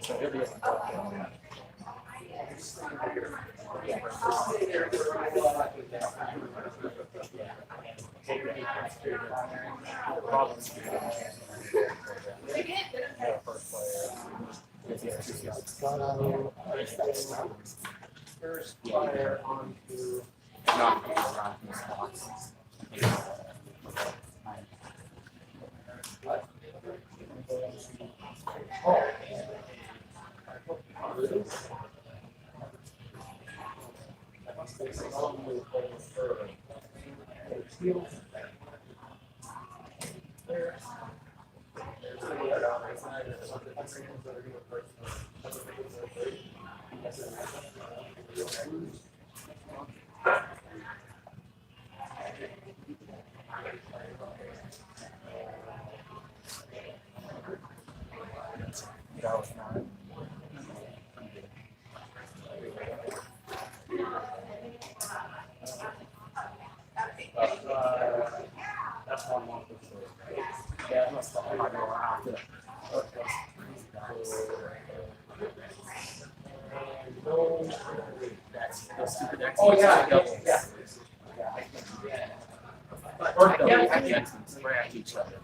So he'll be at the top. First player onto that's 1 month. Yeah, that's the whole around. Oh yeah, yeah. Or react each other.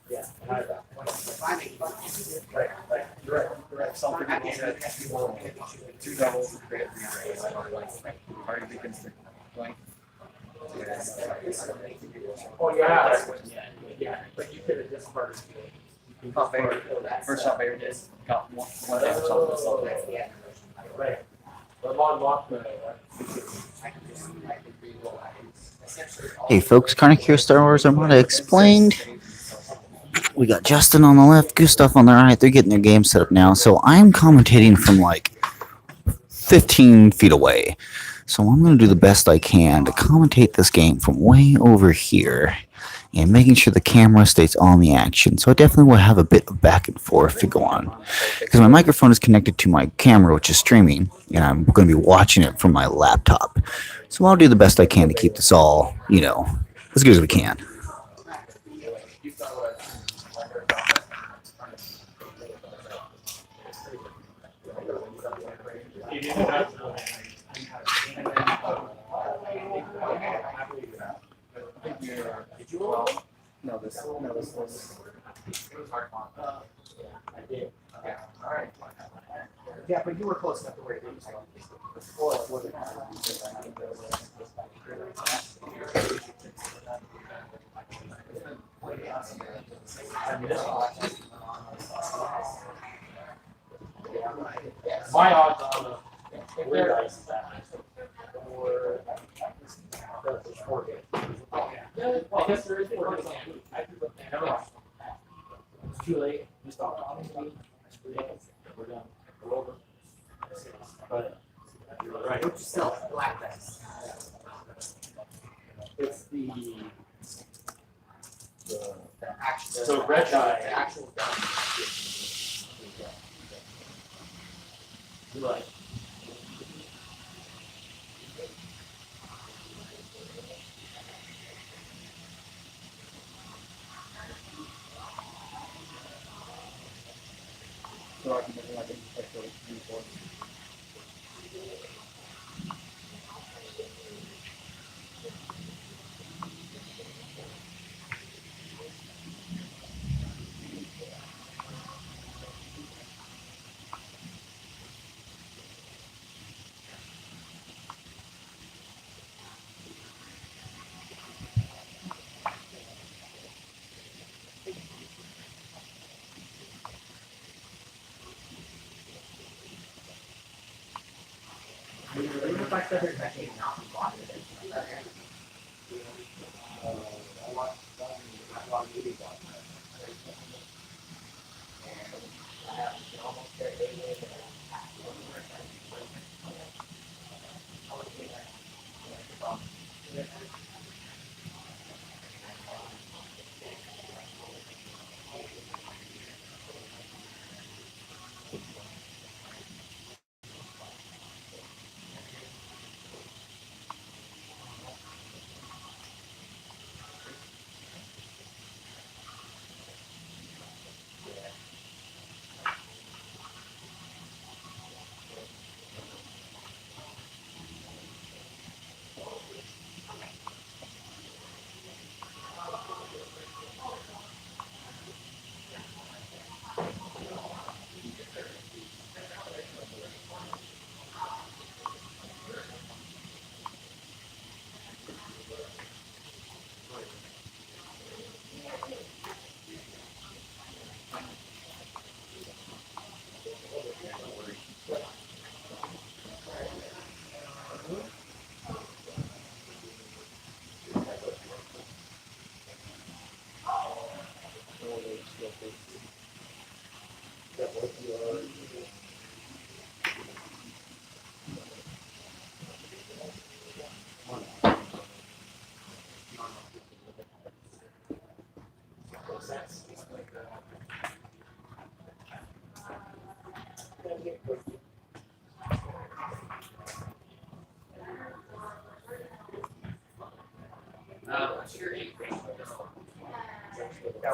Yeah, right. Something two doubles to create 3 rays. Party begins to blank. Oh yeah. But you could have discarded. First shot favorite is got one damage on myself. Right. Hey folks, Karnak here, Star Wars Armada Explained. We got Justin on the left, Gustav on the right. They're getting their game set up now. So I'm commentating from like 15 feet away. So I'm going to do the best I can to commentate this game from way over here and making sure the camera stays on the action. So I definitely will have a bit of back and forth to go on because my microphone is connected to my camera, which is streaming, and I'm going to be watching it from my laptop. So I'll do the best I can to keep this all, as good as we can. No, this was. I did. Yeah. All right. Yeah, but you were close enough to where you wasn't. My odds on the weird ice is that. I guess there is more. Never mind. It's too late. We stopped talking. We're done. We're over. But you're right. Which is still black dice. It's the actual. So red die. The actual gun. Right. So I can make like a report.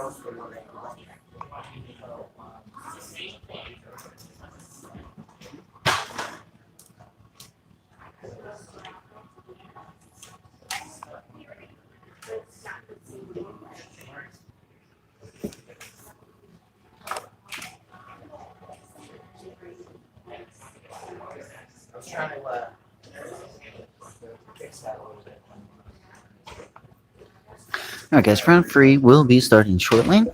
I was trying to fix that a little bit. Alright guys, round 3 will be starting shortly.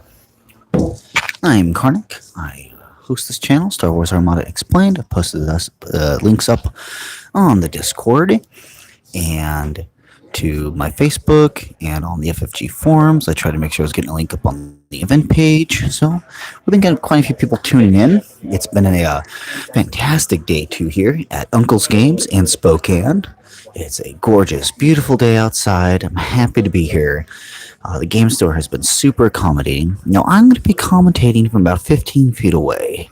I'm Karnak. I host this channel, Star Wars Armada Explained. I posted us links up on the Discord and to my Facebook and on the FFG forums. I tried to make sure I was getting a link up on the event page. So we've been getting quite a few people tuning in. It's been a fantastic day 2 here at Uncle's Games in Spokane. It's a gorgeous, beautiful day outside. I'm happy to be here. The game store has been super accommodating. Now, I'm going to be commentating from about 15 feet away.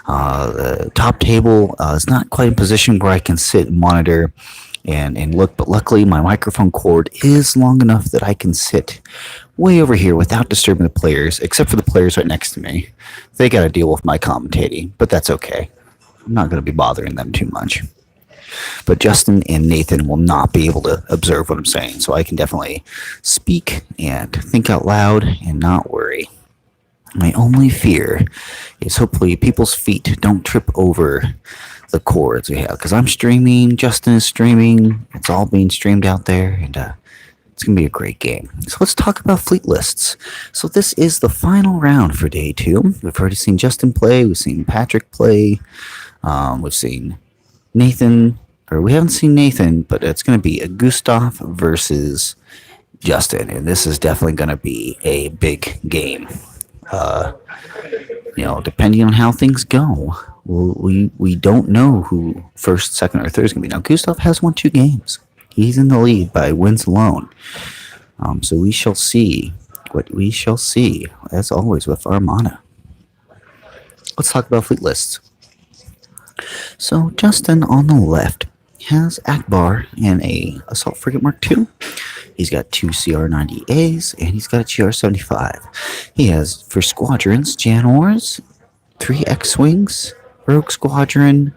The top table is not quite in position where I can sit and monitor and look, but luckily my microphone cord is long enough that I can sit way over here without disturbing the players, except for the players right next to me. They got to deal with my commentating, but that's okay. I'm not going to be bothering them too much. But Justin and Nathan will not be able to observe what I'm saying, so I can definitely speak and think out loud and not worry. My only fear is hopefully people's feet don't trip over the cords we have, because I'm streaming, Justin is streaming, it's all being streamed out there, and it's going to be a great game. So let's talk about fleet lists. So this is the final round for day 2. We've already seen Justin play, we've seen Patrick play, we've seen Nathan, or we haven't seen Nathan, but it's going to be a Gustav versus Justin, and this is definitely going to be a big game. Depending on how things go, we don't know who first, second, or third is going to be. Now, Gustav has won 2 games. He's in the lead by wins alone. So we shall see what we shall see, as always, with Armada. Let's talk about fleet lists. So Justin on the left has Akbar in a Assault Frigate Mark II. He's got 2 CR90As, and he's got a GR75. He has, for Squadrons, Janors, 3 X-Wings, Rogue Squadron,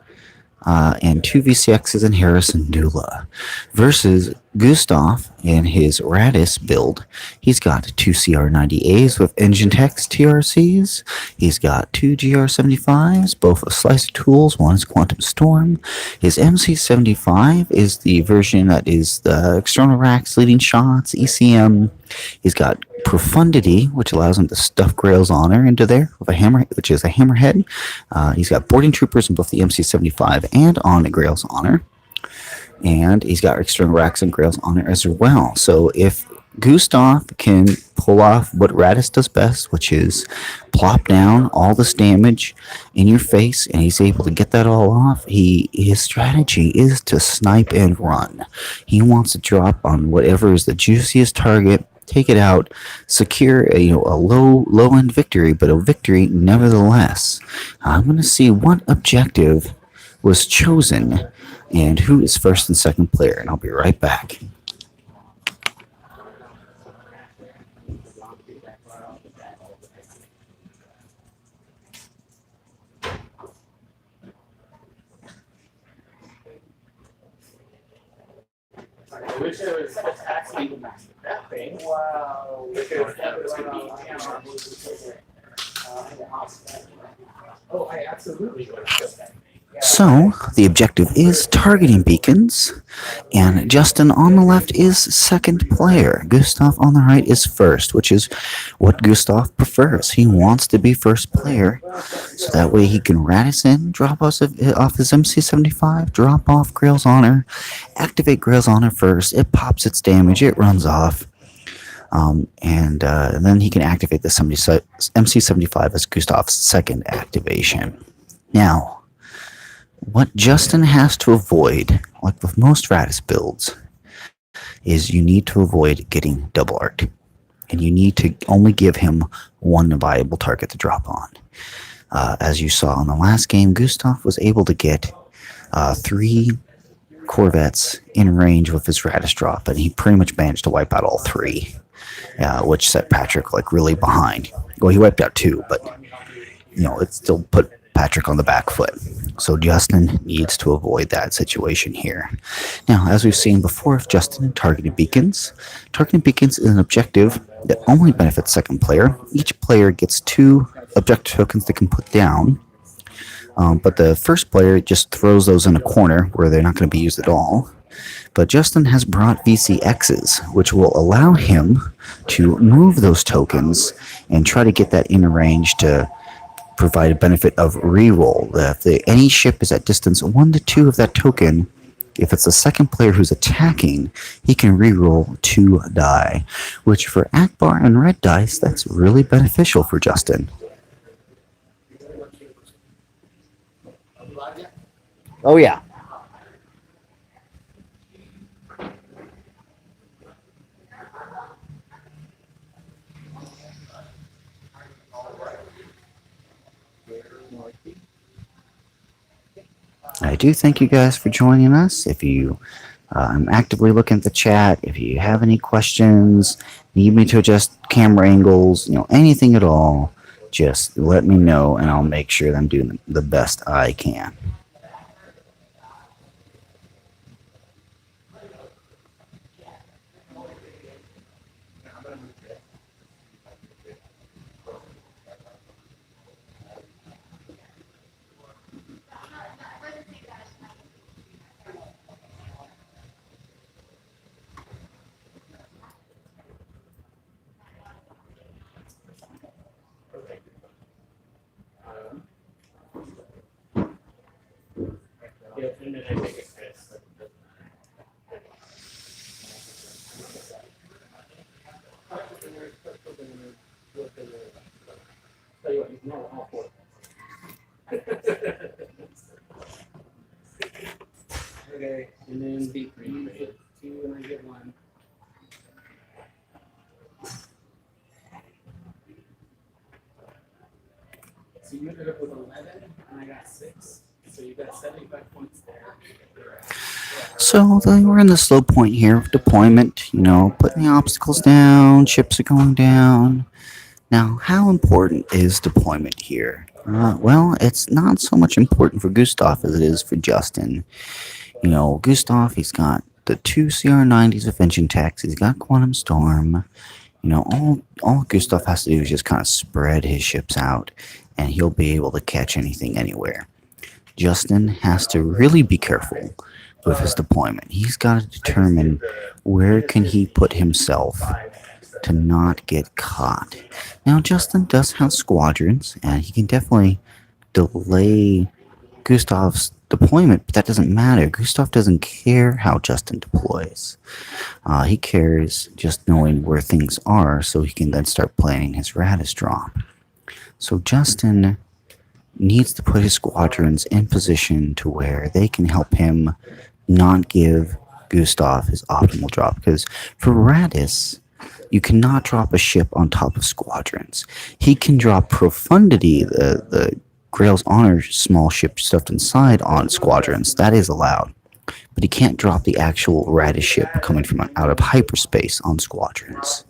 and 2 VCXs and Harrison Dula. Versus Gustav in his Raddus build. He's got 2 CR90As with Engine Techs TRCs. He's got 2 GR75s, both of Slicer Tools. One is Quantum Storm. His MC75 is the version that is the external racks, leading shots, ECM. He's got Profundity, which allows him to stuff Grail's Honor into there with a hammer, which is a Hammerhead. He's got boarding troopers in both the MC75 and on Grail's Honor. And he's got external racks and Grail's Honor as well. So if Gustav can pull off what Raddus does best, which is plop down all this damage in your face, and he's able to get that all off, his strategy is to snipe and run. He wants to drop on whatever is the juiciest target, take it out, secure a low end victory, but a victory nevertheless. I'm going to see what objective was chosen and who is first and second player, and I'll be right back. I wish there was actually that thing. Wow. Because that was going to be Oh, I absolutely would have that. So, the objective is targeting beacons, and Justin on the left is second player. Gustav on the right is first, which is what Gustav prefers. He wants to be first player, so that way he can Raddus in, drop off his MC75, drop off Grail's Honor, activate Grail's Honor first, it pops its damage, it runs off, and then he can activate the MC75 as Gustav's second activation. Now, what Justin has to avoid, like with most Raddus builds, is you need to avoid getting double arced. And you need to only give him one viable target to drop on. As you saw in the last game, Gustav was able to get 3 Corvettes in range with his Raddus drop, and he pretty much managed to wipe out all 3. which set Patrick like really behind. Well, he wiped out 2, but it still put Patrick on the back foot. So Justin needs to avoid that situation here. Now, as we've seen before, if Justin targeted beacons is an objective that only benefits second player. Each player gets 2 objective tokens they can put down, but the first player just throws those in a corner where they're not going to be used at all. But Justin has brought VCXs, which will allow him to move those tokens and try to get that inner range to provide a benefit of reroll. If any ship is at distance 1 to 2 of that token, if it's the second player who's attacking, he can reroll 2 die, which for Akbar and red dice, that's really beneficial for Justin. Oh yeah. I do thank you guys for joining us. If you, I'm actively looking at the chat. If you have any questions, need me to adjust camera angles, anything at all, just let me know and I'll make sure that I'm doing the best I can. Yeah, and then I think it's this. Tell you what, you can roll all 4. Okay, and then beat 3, 2, and I get 1. So you ended up with 11, and I got 6. So you got 75 points there. So we're in the slow point here of deployment, putting the obstacles down, ships are going down. Now, how important is deployment here? Well, it's not so much important for Gustav as it is for Justin. Gustav, he's got the 2 CR90s with engine techs, he's got Quantum Storm. All Gustav has to do is just kind of spread his ships out, and he'll be able to catch anything anywhere. Justin has to really be careful with his deployment. He's got to determine where can he put himself to not get caught. Now, Justin does have squadrons, and he can definitely delay Gustav's deployment, but that doesn't matter. Gustav doesn't care how Justin deploys. He cares just knowing where things are so he can then start planning his Raddus drop. So Justin needs to put his squadrons in position to where they can help him not give Gustav his optimal drop. Because for Raddus, you cannot drop a ship on top of squadrons. He can drop Profundity, the Grail's Honor small ship stuffed inside on squadrons. That is allowed. But he can't drop the actual Raddus ship coming from out of hyperspace on squadrons.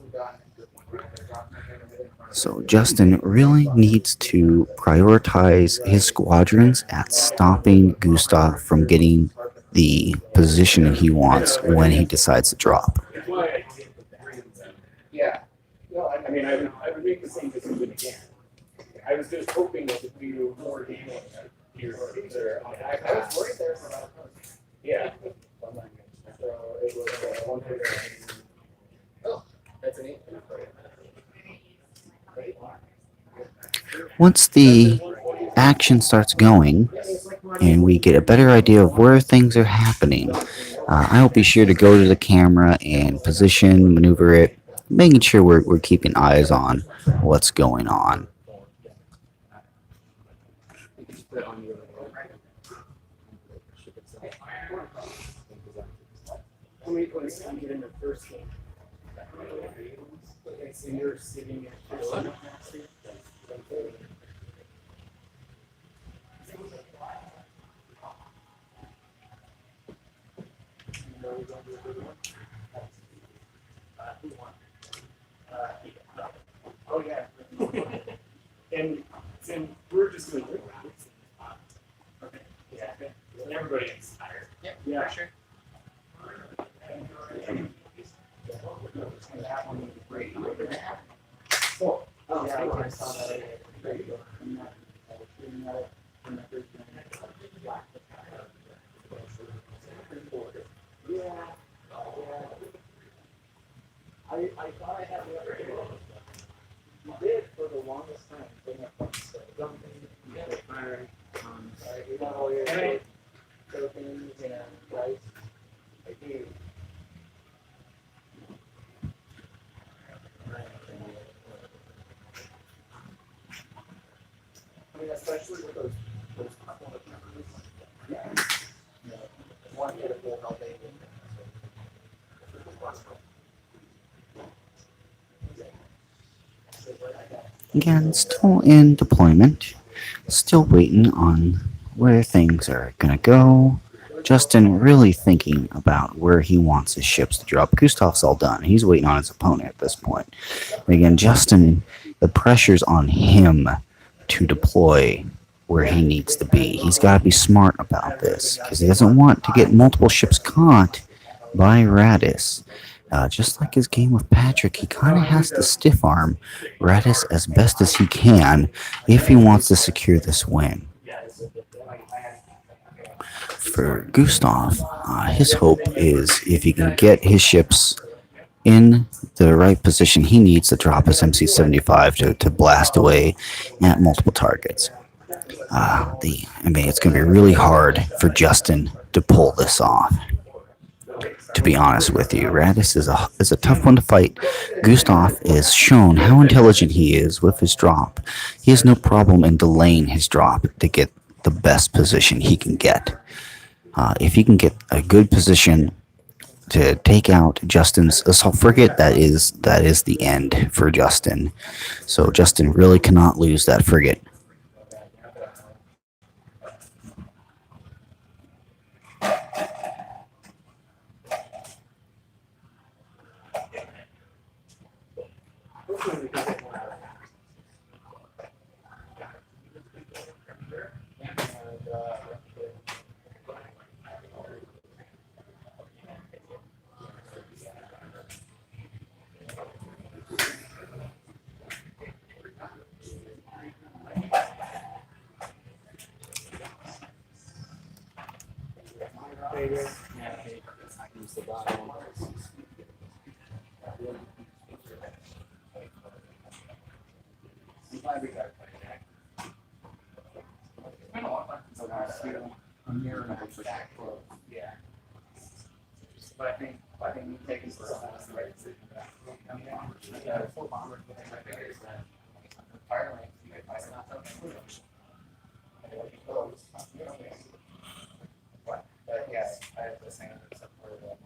So Justin really needs to prioritize his squadrons at stopping Gustav from getting the position he wants when he decides to drop. Yeah. Well, I mean, I would make the same decision again. I was just hoping that we do more damage here. I was worried there for about a month. Yeah. So it was 1 hit. Oh, that's an 8. Once the action starts going and we get a better idea of where things are happening, I'll be sure to go to the camera and position, maneuver it, making sure we're keeping eyes on what's going on. How many points did you get in the first game? So you're sitting at 11. Oh, yeah. and we're just doing it. Okay. Yeah. And everybody gets tired. Yeah, sure. Oh, yeah, I saw that. I thought I had the other one. You did for the longest time. You got all your tokens and rice. I do. I mean, especially with those couple of numbers. Yeah. One hit a full health aid. Again, still in deployment. Still waiting on where things are gonna go. Justin really thinking about where he wants his ships to drop. Gustav's all done. He's waiting on his opponent at this point. But again, Justin, the pressure's on him to deploy where he needs to be. He's got to be smart about this because he doesn't want to get multiple ships caught by Raddus. Just like his game with Patrick, he kind of has to stiff arm Raddus as best as he can if he wants to secure this win. For Gustav, his hope is if he can get his ships in the right position he needs to drop his MC-75 to blast away at multiple targets. It's going to be really hard for Justin to pull this off. To be honest with you, Raddus is a tough one to fight. Gustav is shown how intelligent he is with his drop. He has no problem in delaying his drop to get the best position he can get. If he can get a good position to take out Justin's assault frigate, that is the end for Justin. So Justin really cannot lose that frigate. Yeah. But I think you taking some of the right decision. Full bomber. Fire lane. But yes, I have the same support of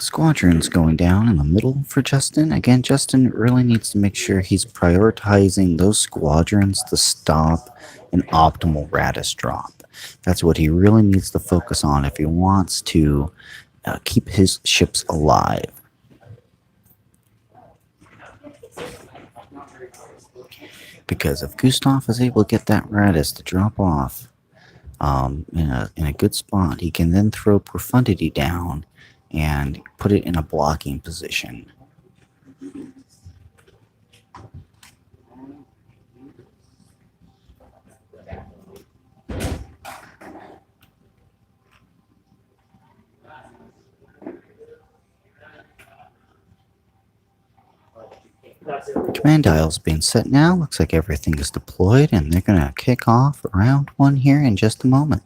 Squadrons going down in the middle for Justin. Again, Justin really needs to make sure he's prioritizing those squadrons to stop an optimal Raddus drop. That's what he really needs to focus on if he wants to keep his ships alive. Because if Gustav is able to get that Raddus to drop off in a good spot, he can then throw Profundity down and put it in a blocking position. Command dial's being set now. Looks like everything is deployed, and they're going to kick off round one here in just a moment.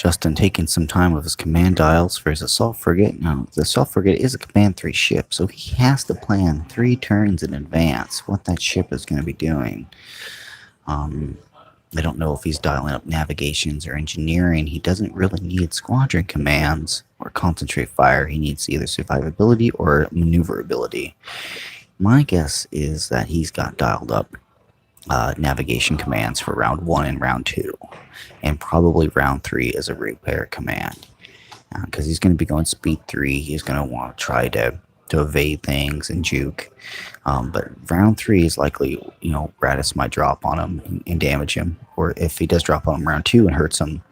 Justin taking some time with his command dials for his assault frigate. Now, the assault frigate is a command 3 ship, so he has to plan 3 turns in advance what that ship is going to be doing. I don't know if he's dialing up navigations or engineering. He doesn't really need squadron commands or concentrate fire. He needs either survivability or maneuverability. My guess is that he's got dialed up navigation commands for round 1 and round 2, and probably round 3 as a repair command. Because he's going to be going speed 3, he's going to want to try to evade things and juke. But round 3 is likely, Raddus might drop on him and damage him. Or if he does drop on him round 2 and hurts him,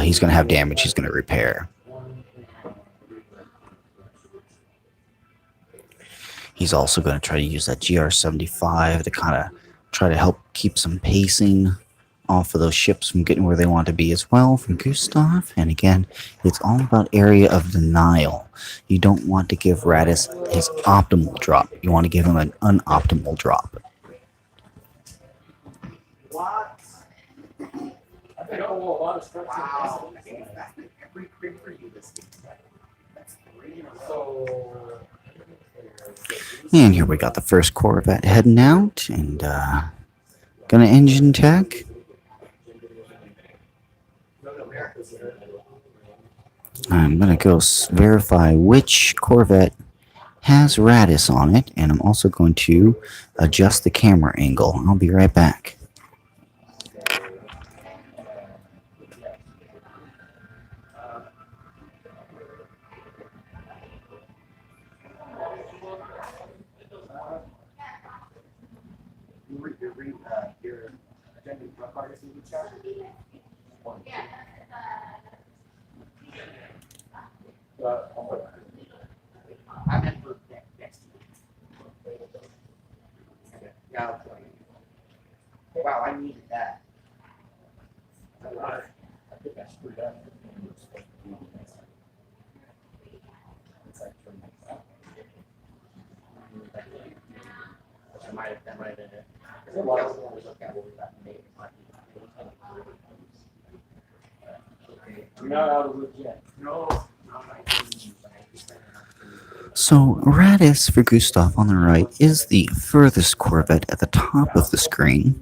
he's going to have damage he's going to repair. He's also going to try to use that CR95 to kind of try to help keep some pacing off of those ships from getting where they want to be as well from Gustav. And again, it's all about area of denial. You don't want to give Raddus his optimal drop. You want to give him an unoptimal drop. What? I know a lot of stuff. Wow. Every crit for you this game. That's 3 in a row. And here we got the first Corvette heading out and gonna engine tech. I'm going to go verify which Corvette has Raddus on it, and I'm also going to adjust the camera angle. I'll be right back. I meant for next week. Yeah, wow, I needed that. I think I screwed up. That might have been it. There's a lot of ones that we got made. You're not out of the woods yet. No. So Raddus for Gustav on the right is the furthest Corvette at the top of the screen.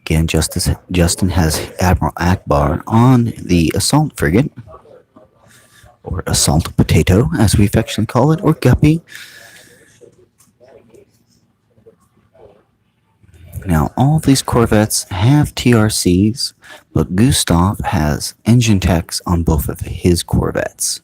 Again, Justin has Admiral Akbar on the assault frigate, or assault potato as we affectionately call it, or guppy. Now, all of these Corvettes have TRCs, but Gustav has engine techs on both of his Corvettes.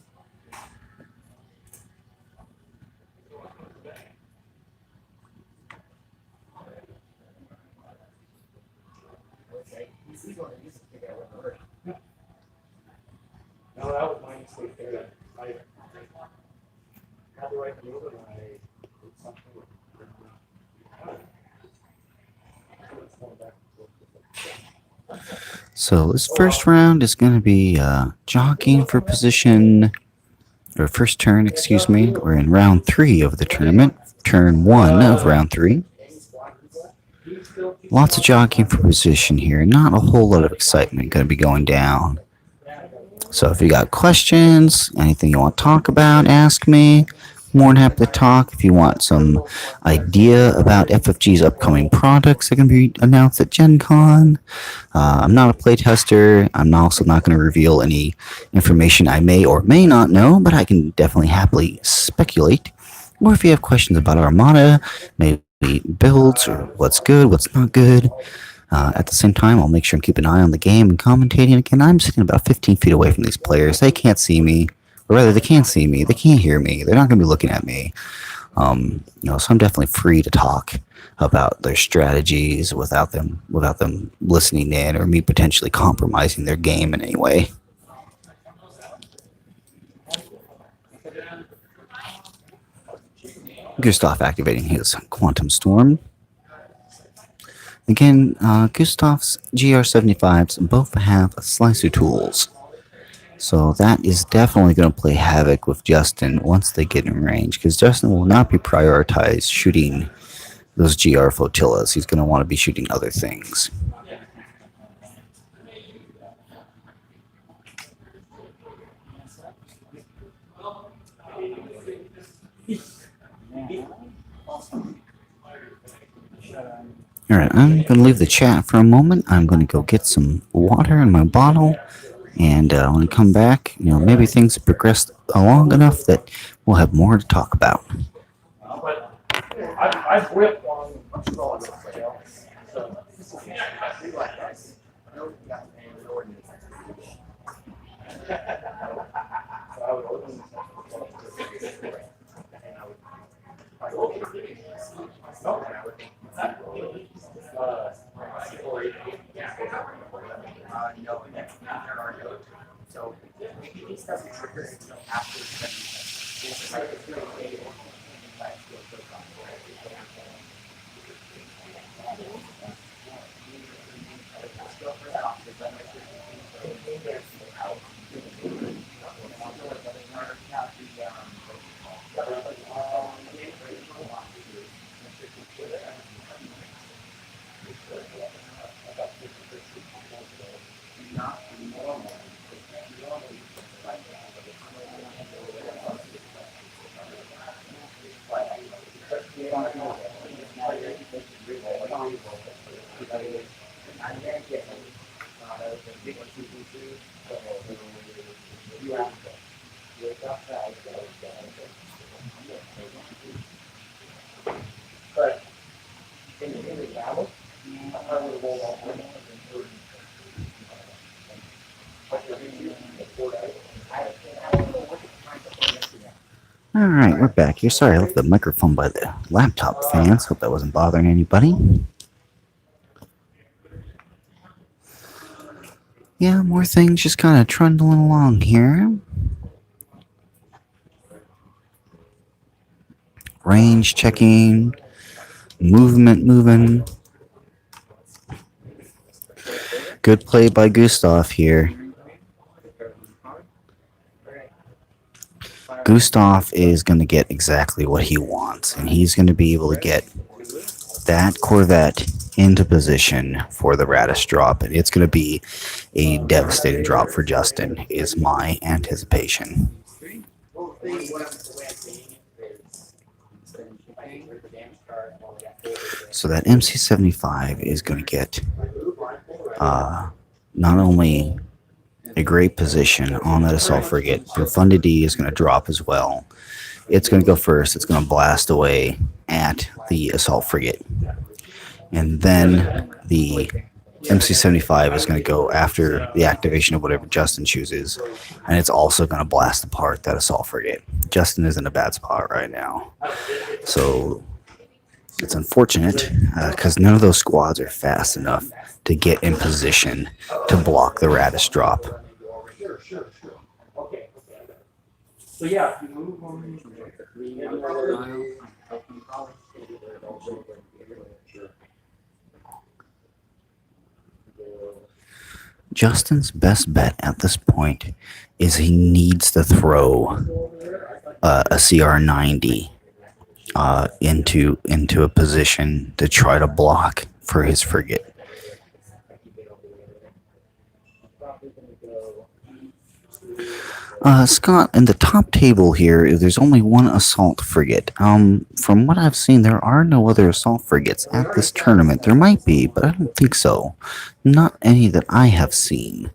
No, that was my mistake there. I had the right move and I did something. So this first round is going to be jockeying for position, or first turn, excuse me. We're in round 3 of the tournament, turn 1 of round 3. Lots of jockeying for position here, not a whole lot of excitement going to be going down. So if you got questions, anything you want to talk about, ask me. More than happy to talk. If you want some idea about FFG's upcoming products that are going to be announced at Gen Con. I'm not a playtester. I'm also not going to reveal any information I may or may not know, but I can definitely happily speculate. Or if you have questions about Armada, maybe builds, or what's good, what's not good. At the same time, I'll make sure and keep an eye on the game and commentating. Again, I'm sitting about 15 feet away from these players. They can't see me. Or rather, they can't see me. They can't hear me. They're not going to be looking at me. So I'm definitely free to talk about their strategies without them listening in or me potentially compromising their game in any way. Gustav activating his Quantum Storm. Again, Gustav's GR75s both have slicer tools. So that is definitely going to play havoc with Justin once they get in range, because Justin will not be prioritized shooting those GR flotillas. He's going to want to be shooting other things. Alright, I'm going to leave the chat for a moment. I'm going to go get some water in my bottle. And when I come back, maybe things have progressed along enough that we'll have more to talk about. But I've whipped on so these doesn't trigger until after Alright, we're back here. Sorry, I left the microphone by the laptop fans. Hope that wasn't bothering anybody. Yeah, more things just kind of trundling along here. Range checking. Movement moving. Good play by Gustav here. Gustav is going to get exactly what he wants, and he's going to be able to get that Corvette into position for the Raddus drop, and it's going to be a devastating drop for Justin, is my anticipation. So that MC-75 is going to get not only a great position on that assault frigate. Profundity is going to drop as well. It's going to go first. It's going to blast away at the assault frigate. And then the MC-75 is going to go after the activation of whatever Justin chooses. And it's also going to blast apart that assault frigate. Justin is in a bad spot right now. So it's unfortunate because none of those squads are fast enough to get in position to block the Raddus drop. Sure. Okay. So yeah, if you move on. Justin's best bet at this point is he needs to throw a CR90 into a position to try to block for his frigate. Scott, in the top table here, there's only one assault frigate. From what I've seen, there are no other assault frigates at this tournament. There might be, but I don't think so. Not any that I have seen.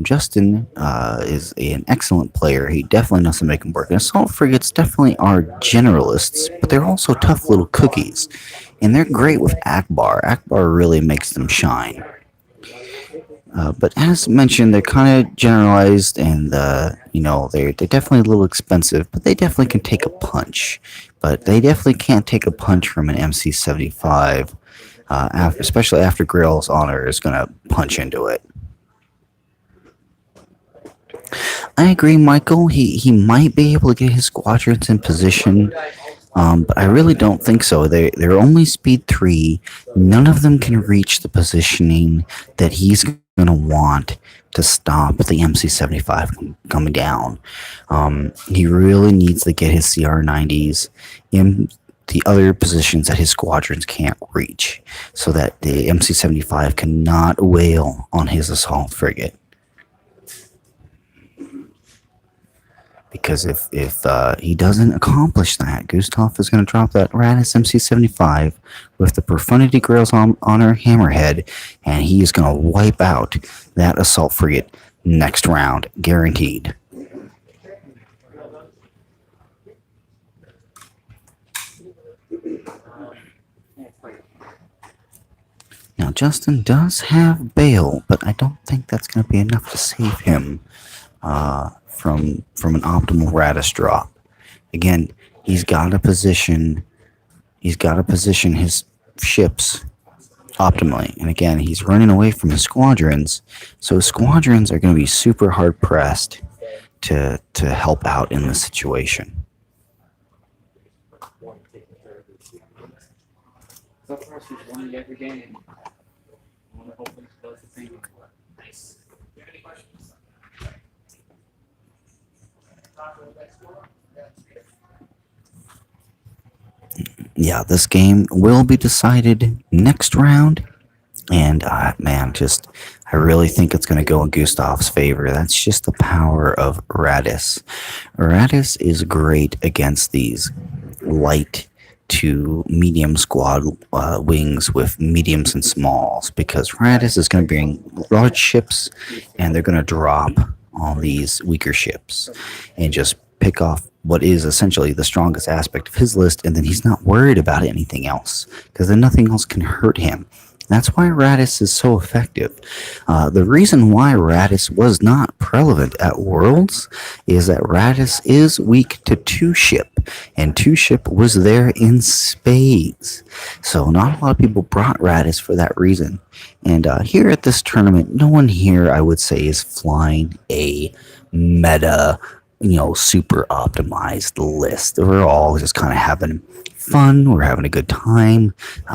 Justin is an excellent player. He definitely knows how to make them work. And assault frigates definitely are generalists, but they're also tough little cookies. And they're great with Akbar. Akbar really makes them shine. But as mentioned, they're kind of generalized, and they're definitely a little expensive, but they definitely can take a punch. But they definitely can't take a punch from an MC-75, especially after Grail's Honor is going to punch into it. I agree, Michael. He might be able to get his squadrons in position, but I really don't think so. They're only speed 3. None of them can reach the positioning that he's going to want to stop the MC-75 coming down. He really needs to get his CR90s in the other positions that his squadrons can't reach, so that the MC-75 cannot wail on his assault frigate. Because if he doesn't accomplish that, Gustav is going to drop that Raddus MC-75 with the Profundity Grails on her Hammerhead, and he is going to wipe out that assault frigate next round, guaranteed. Now, Justin does have bail, but I don't think that's going to be enough to save him from an optimal Raddus drop. Again, he's got to position his ships optimally. And again, he's running away from his squadrons, so squadrons are going to be super hard pressed to help out in this situation. So far, she's won every game. I want to hope she does the same. Nice. Do you have any questions? Yeah, this game will be decided next round. And man, I really think it's going to go in Gustav's favor. That's just the power of Raddus. Raddus is great against these light to medium squad wings with mediums and smalls, because Raddus is going to bring large ships and they're going to drop on these weaker ships and just pick off what is essentially the strongest aspect of his list, and then he's not worried about anything else, because then nothing else can hurt him. That's why Raddus is so effective. The reason why Raddus was not prevalent at Worlds is that Raddus is weak to 2-ship, and 2-ship was there in spades. So not a lot of people brought Raddus for that reason. And here at this tournament, no one here, I would say, is flying a meta, super optimized list. We're all just kind of having fun. We're having a good time.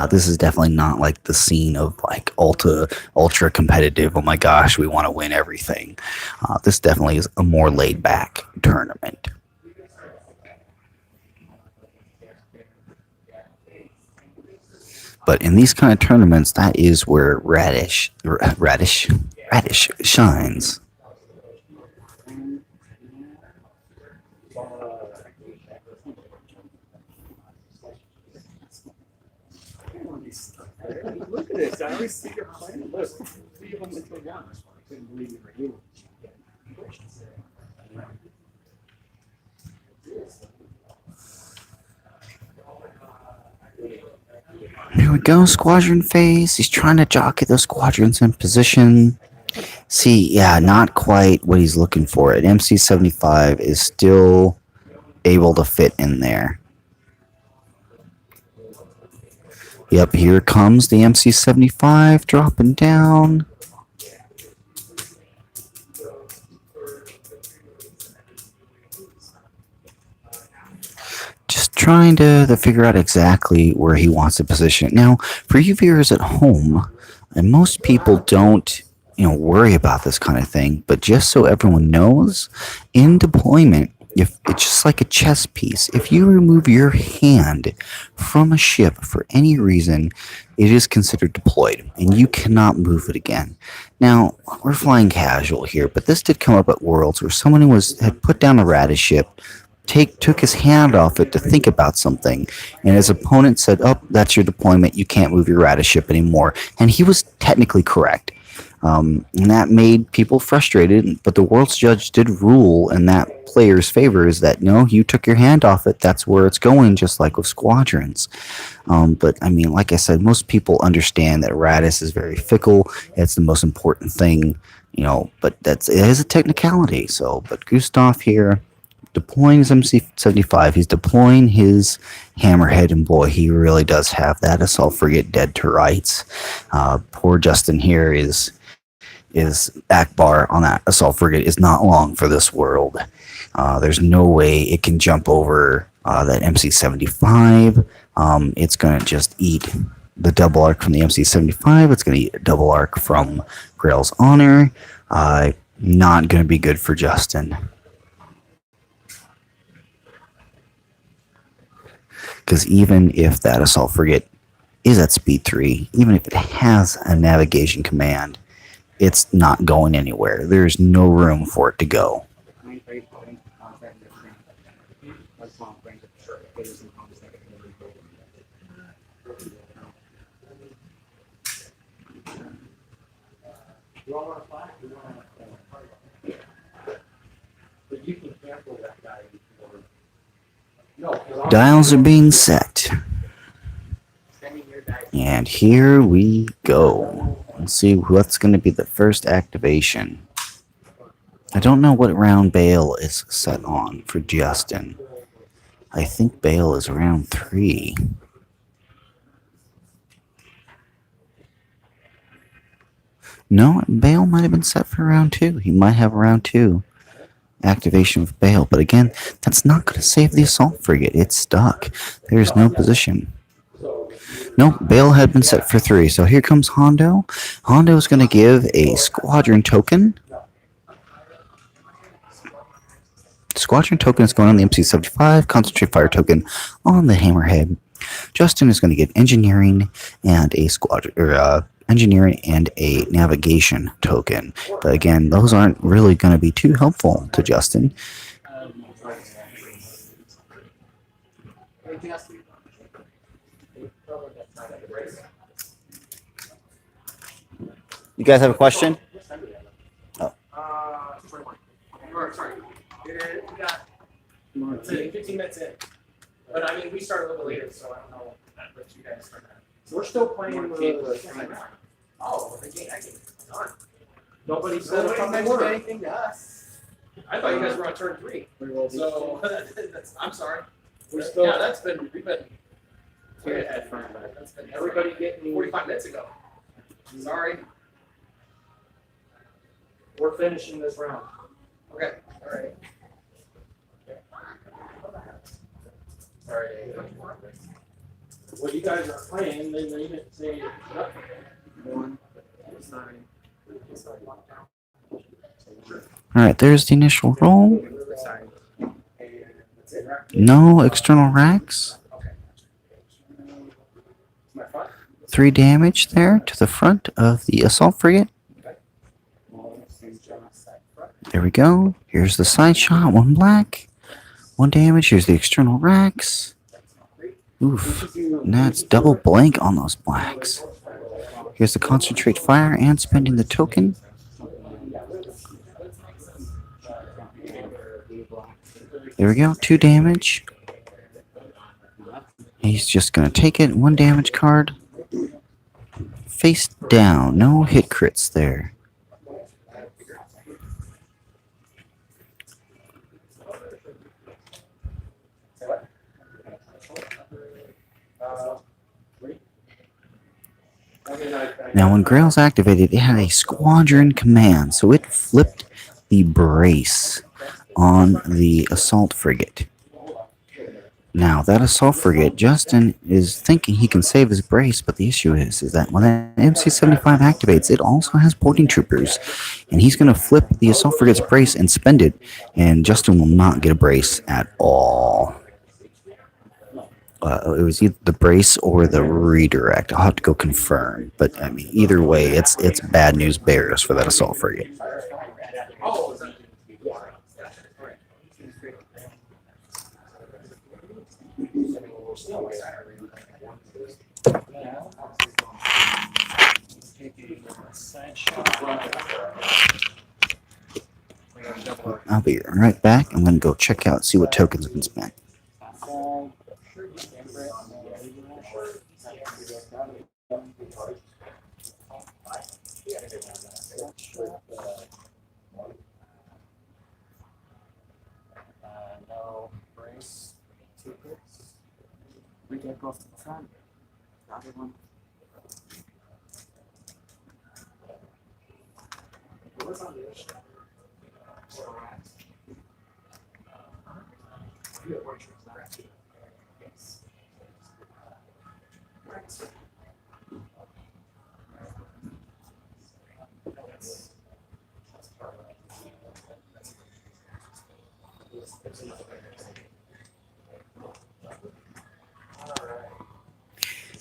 This is definitely not like the scene of like ultra competitive. Oh my gosh, we want to win everything. This definitely is a more laid back tournament. But in these kind of tournaments, that is where Raddus shines. Look at this. I always see your plan. Look, 3 of them into 1. I couldn't believe you were you. Here we go, squadron phase. He's trying to jockey those squadrons in position. See, yeah, not quite what he's looking for. An MC-75 is still able to fit in there. Yep, here comes the MC-75 dropping down. Just trying to figure out exactly where he wants to position it. Now, for you viewers at home, and most people don't worry about this kind of thing, but just so everyone knows, in deployment, if it's just like a chess piece, if you remove your hand from a ship for any reason, it is considered deployed, and you cannot move it again. Now, we're flying casual here, but this did come up at Worlds, where someone had put down a Raddus ship, took his hand off it to think about something, and his opponent said, "Oh, that's your deployment, you can't move your Raddus ship anymore," and he was technically correct. And that made people frustrated, but the World's judge did rule in that player's favor, is that no, you took your hand off it, that's where it's going, just like with Squadrons. But I mean, like I said, most people understand that Raddus is very fickle. It's the most important thing, but it is a technicality. So, but Gustav here, deploying his MC-75, he's deploying his Hammerhead, and boy, he really does have that assault frigate dead to rights. Poor Justin here is Akbar on that assault frigate is not long for this world. There's no way it can jump over that MC-75. It's going to just eat the double arc from the MC-75. It's going to eat a double arc from Grail's Honor. Not going to be good for Justin. Because even if that assault frigate is at speed 3, even if it has a navigation command, it's not going anywhere. There's no room for it to go. You all want to fly? You want to but you can cancel that guy before. No, 'cause Dials are being set. And here we go. Let's see what's going to be the first activation. I don't know what round Bale is set on for Justin. I think Bale is round 3. No, Bale might have been set for round 2. He might have round 2 activation with Bale. But again, that's not going to save the assault frigate. It's stuck. There's no position. Nope, Bale had been set for 3. So here comes Hondo. Hondo is going to give a squadron token. Squadron token is going on the MC-75. Concentrate fire token on the Hammerhead. Justin is going to give engineering and a engineering and a navigation token. But again, those aren't really going to be too helpful to Justin. You guys have a question? sorry. We got 15 minutes in. But I mean, we started a little later, so I don't know what you guys start at. So we're still playing the game. Oh, the game. Done. Nobody said anything to us. I thought you guys were on turn 3. So, I'm sorry. We've been that's been everybody getting 45 minutes ago. Sorry. We're finishing this round. Okay, all right. Sorry. Well, you guys are playing, then you didn't say nothing. Alright, there's the initial roll. No external racks. 3 damage there to the front of the assault frigate. There we go. Here's the side shot. 1 black. 1 damage. Here's the external racks. Oof. And that's double blank on those blacks. Here's the concentrate fire and spending the token. There we go. 2 damage. He's just going to take it. 1 damage card. Face down. No hit crits there. Now, when Grail's activated, it had a squadron command, so it flipped the brace on the assault frigate. Now, that assault frigate, Justin is thinking he can save his brace, but the issue is that when that MC-75 activates, it also has porting troopers, and he's going to flip the assault frigate's brace and spend it, and Justin will not get a brace at all. It was either the brace or the redirect. I'll have to go confirm. But, I mean, either way, it's bad news bears for that assault frigate. I'll be right back. I'm going to go check out, see what tokens have been spent. No brace. 2 hits. We did go off to the front. Got it one. What's on the issue?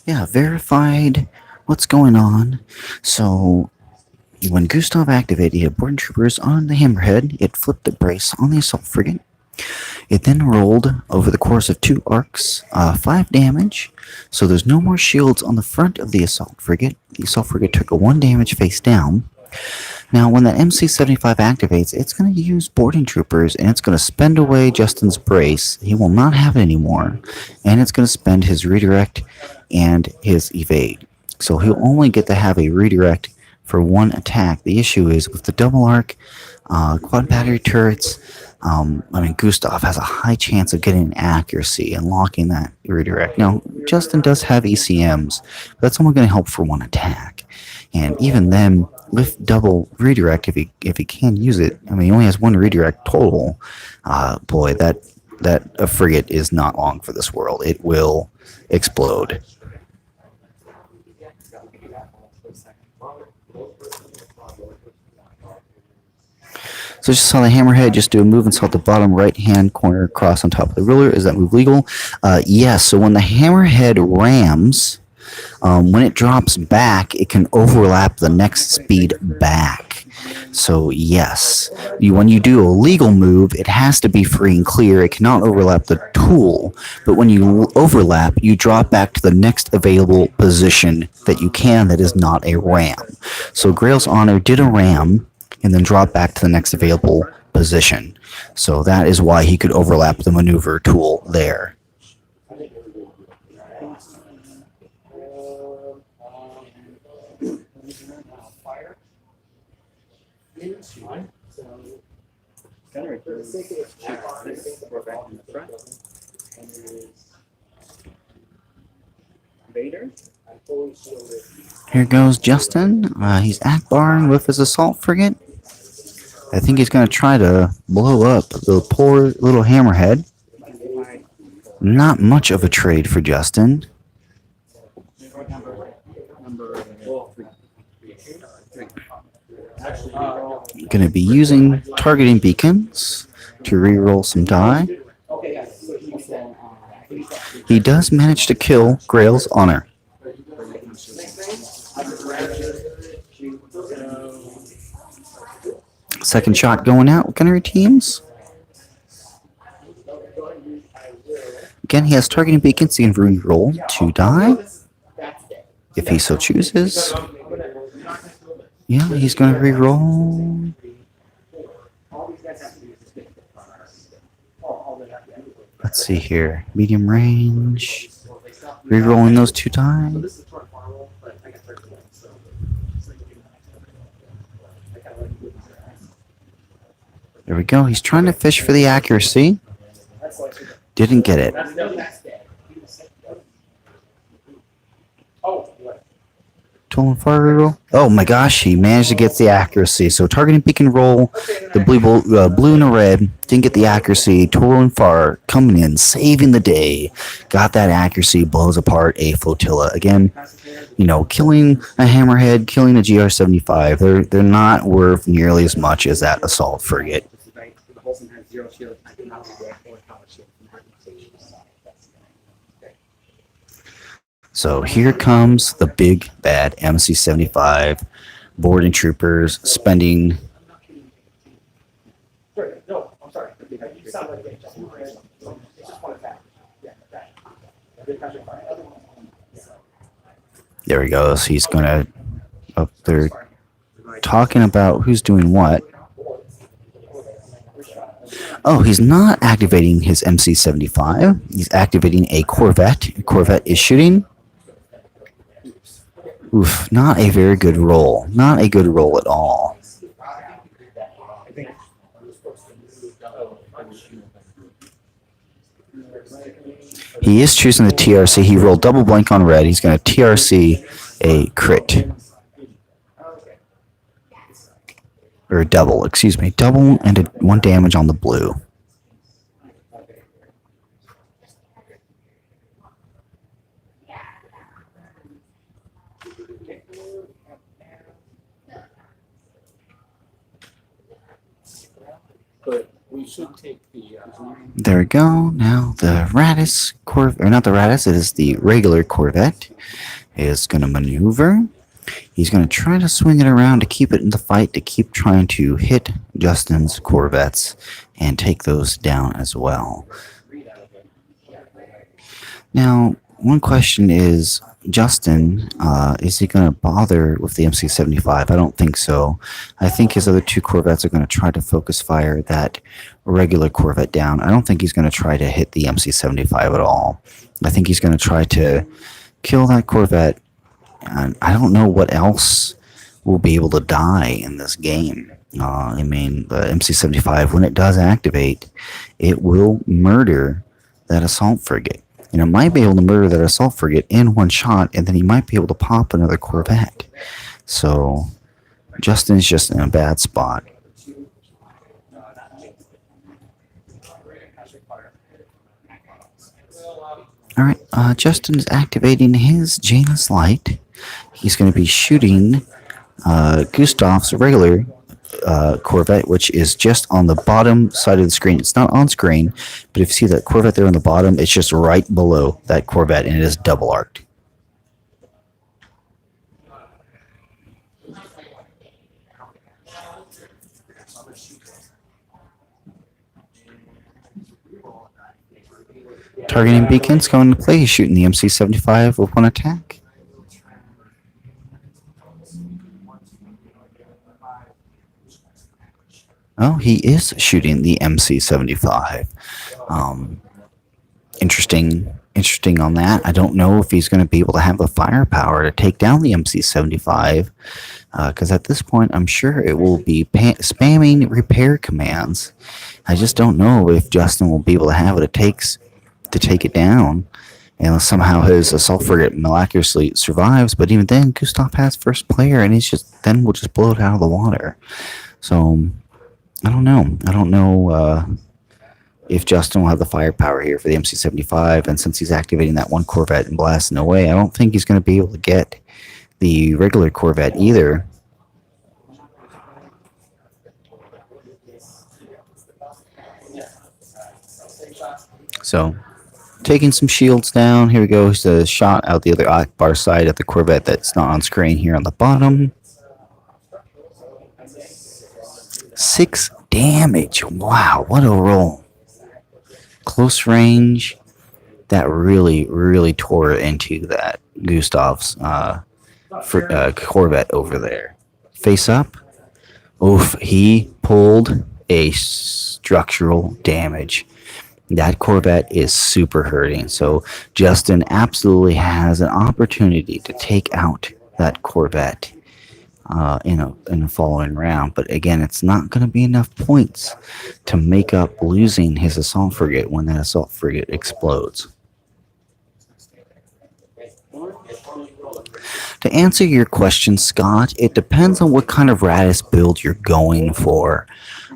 Yeah, verified what's going on. So, when Gustav activated, he had boarding troopers on the Hammerhead. It flipped the brace on the assault frigate. It then rolled over the course of 2 arcs, 5 damage. So there's no more shields on the front of the assault frigate. The assault frigate took a 1 damage face down. Now, when that MC-75 activates, it's going to use boarding troopers, and it's going to spend away Justin's brace. He will not have it anymore, and it's going to spend his redirect and his evade. So he'll only get to have a redirect for 1 attack. The issue is with the double arc, quad battery turrets, Gustav has a high chance of getting accuracy and locking that redirect. Now, Justin does have ECMs, but that's only going to help for 1 attack. And even then, with double redirect, if he can use it, he only has 1 redirect total. Boy, that a frigate is not long for this world. It will explode. So just saw the Hammerhead just do a move and saw the bottom right-hand corner cross on top of the ruler. Is that move legal? Yes. So when the Hammerhead rams, when it drops back, it can overlap the next speed back. So yes, when you do a legal move, it has to be free and clear. It cannot overlap the tool. But when you overlap, you drop back to the next available position that you can that is not a ram. So Grail's Honor did a ram and then drop back to the next available position. So that is why he could overlap the maneuver tool there. Here goes Justin. He's Akbaring with his assault frigate. I think he's going to try to blow up the poor little Hammerhead. Not much of a trade for Justin. Going to be using targeting beacons to reroll some die. He does manage to kill Grail's Honor. Second shot going out, gunnery teams. Again, he has targeting beacons. He can re-roll 2 die if he so chooses. Yeah, he's going to re-roll. Let's see here. Medium range. Re-rolling those 2 die. There we go. He's trying to fish for the accuracy. Didn't get it. Tool and fire reroll. Oh my gosh, he managed to get the accuracy. So targeting beacon roll, the blue and the red, didn't get the accuracy. Tool and fire coming in, saving the day. Got that accuracy, blows apart a flotilla. Again, killing a Hammerhead, killing a GR75, they're not worth nearly as much as that assault frigate. So here comes the big bad MC-75 boarding troopers spending. There he goes. He's gonna up there talking about who's doing what. Oh, he's not activating his MC-75. He's activating a Corvette. A Corvette is shooting. Oof, not a very good roll. Not a good roll at all. He is choosing the TRC. He rolled double blank on red. He's going to TRC a crit. Or double, excuse me. Double and 1 damage on the blue. But we should take the. There we go. Now the Raddus Corvette, or not the Raddus, it is the regular Corvette, is going to maneuver. He's going to try to swing it around to keep it in the fight, to keep trying to hit Justin's Corvettes and take those down as well. Now, one question is, Justin, is he going to bother with the MC-75? I don't think so. I think his other two Corvettes are going to try to focus fire that regular Corvette down. I don't think he's going to try to hit the MC-75 at all. I think he's going to try to kill that Corvette, and I don't know what else will be able to die in this game. I mean, the MC-75, when it does activate, it will murder that assault frigate. And it might be able to murder that assault frigate in one shot, and then he might be able to pop another Corvette. So, Justin's just in a bad spot. Alright, Justin's activating his Jaina's light. He's going to be shooting Gustav's regular Corvette, which is just on the bottom side of the screen. It's not on screen, but if you see that Corvette there on the bottom, it's just right below that Corvette, and it is double arced. Targeting beacons going to play. He's shooting the MC-75 with one attack. Oh, he is shooting the MC-75. Interesting on that. I don't know if he's going to be able to have the firepower to take down the MC-75, because at this point, I'm sure it will be spamming repair commands. I just don't know if Justin will be able to have what it takes to take it down, and somehow his assault frigate miraculously survives. But even then, Gustav has first player, and he's just then will just blow it out of the water. So I don't know if Justin will have the firepower here for the MC-75, and since he's activating that one Corvette and blasting away, I don't think he's going to be able to get the regular Corvette either. So, taking some shields down. Here we go. Here's a shot out the other Akbar side of the Corvette that's not on screen here on the bottom. 6 damage. Wow, what a roll. Close range. That really tore into that Gustav's Corvette over there. Face up. Oof, he pulled a structural damage. That Corvette is super hurting. So Justin absolutely has an opportunity to take out that Corvette in the following round. But again, it's not going to be enough points to make up losing his assault frigate when that assault frigate explodes. To answer your question, Scott, it depends on what kind of Raddus build you're going for.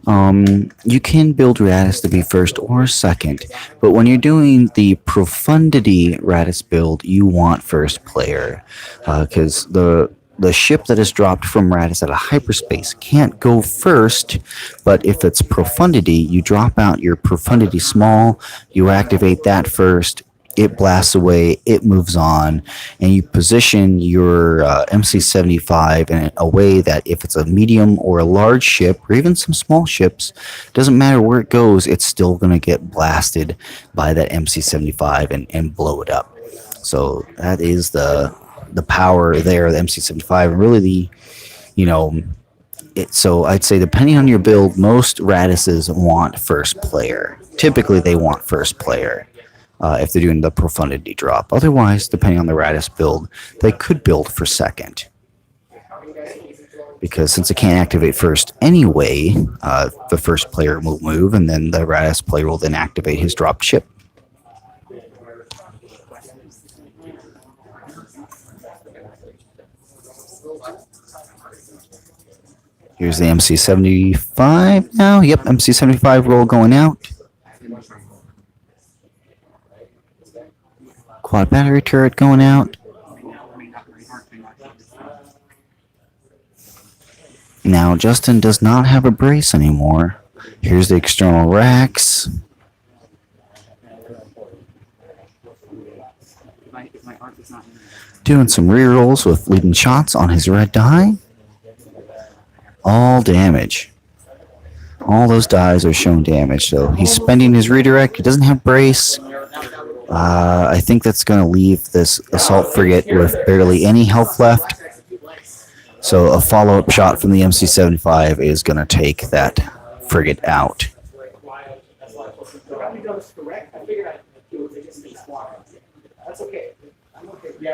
You can build Raddus to be first or second, but when you're doing the Profundity Raddus build, you want first player, because the ship that is dropped from Raddus at a hyperspace can't go first, but if it's Profundity, you drop out your Profundity small, you activate that first, it blasts away, it moves on, and you position your MC-75 in a way that if it's a medium or a large ship, or even some small ships, doesn't matter where it goes, it's still going to get blasted by that MC-75 and blow it up. So that is the power there, the MC-75, really so I'd say depending on your build, most Radduses want first player. Typically they want first player. If they're doing the Profundity drop. Otherwise, depending on the Raddus build, they could build for second. Because since it can't activate first anyway, the first player will move, and then the Raddus player will then activate his dropped ship. Here's the MC-75 now. Yep, MC-75 roll going out. Quad battery turret going out. Now, Justin does not have a brace anymore. Here's the external racks. Doing some rerolls with leading shots on his red die. All damage. All those dies are shown damage, so he's spending his redirect. He doesn't have brace. I think that's going to leave this assault frigate with barely any health left. So a follow-up shot from the MC-75 is going to take that frigate out.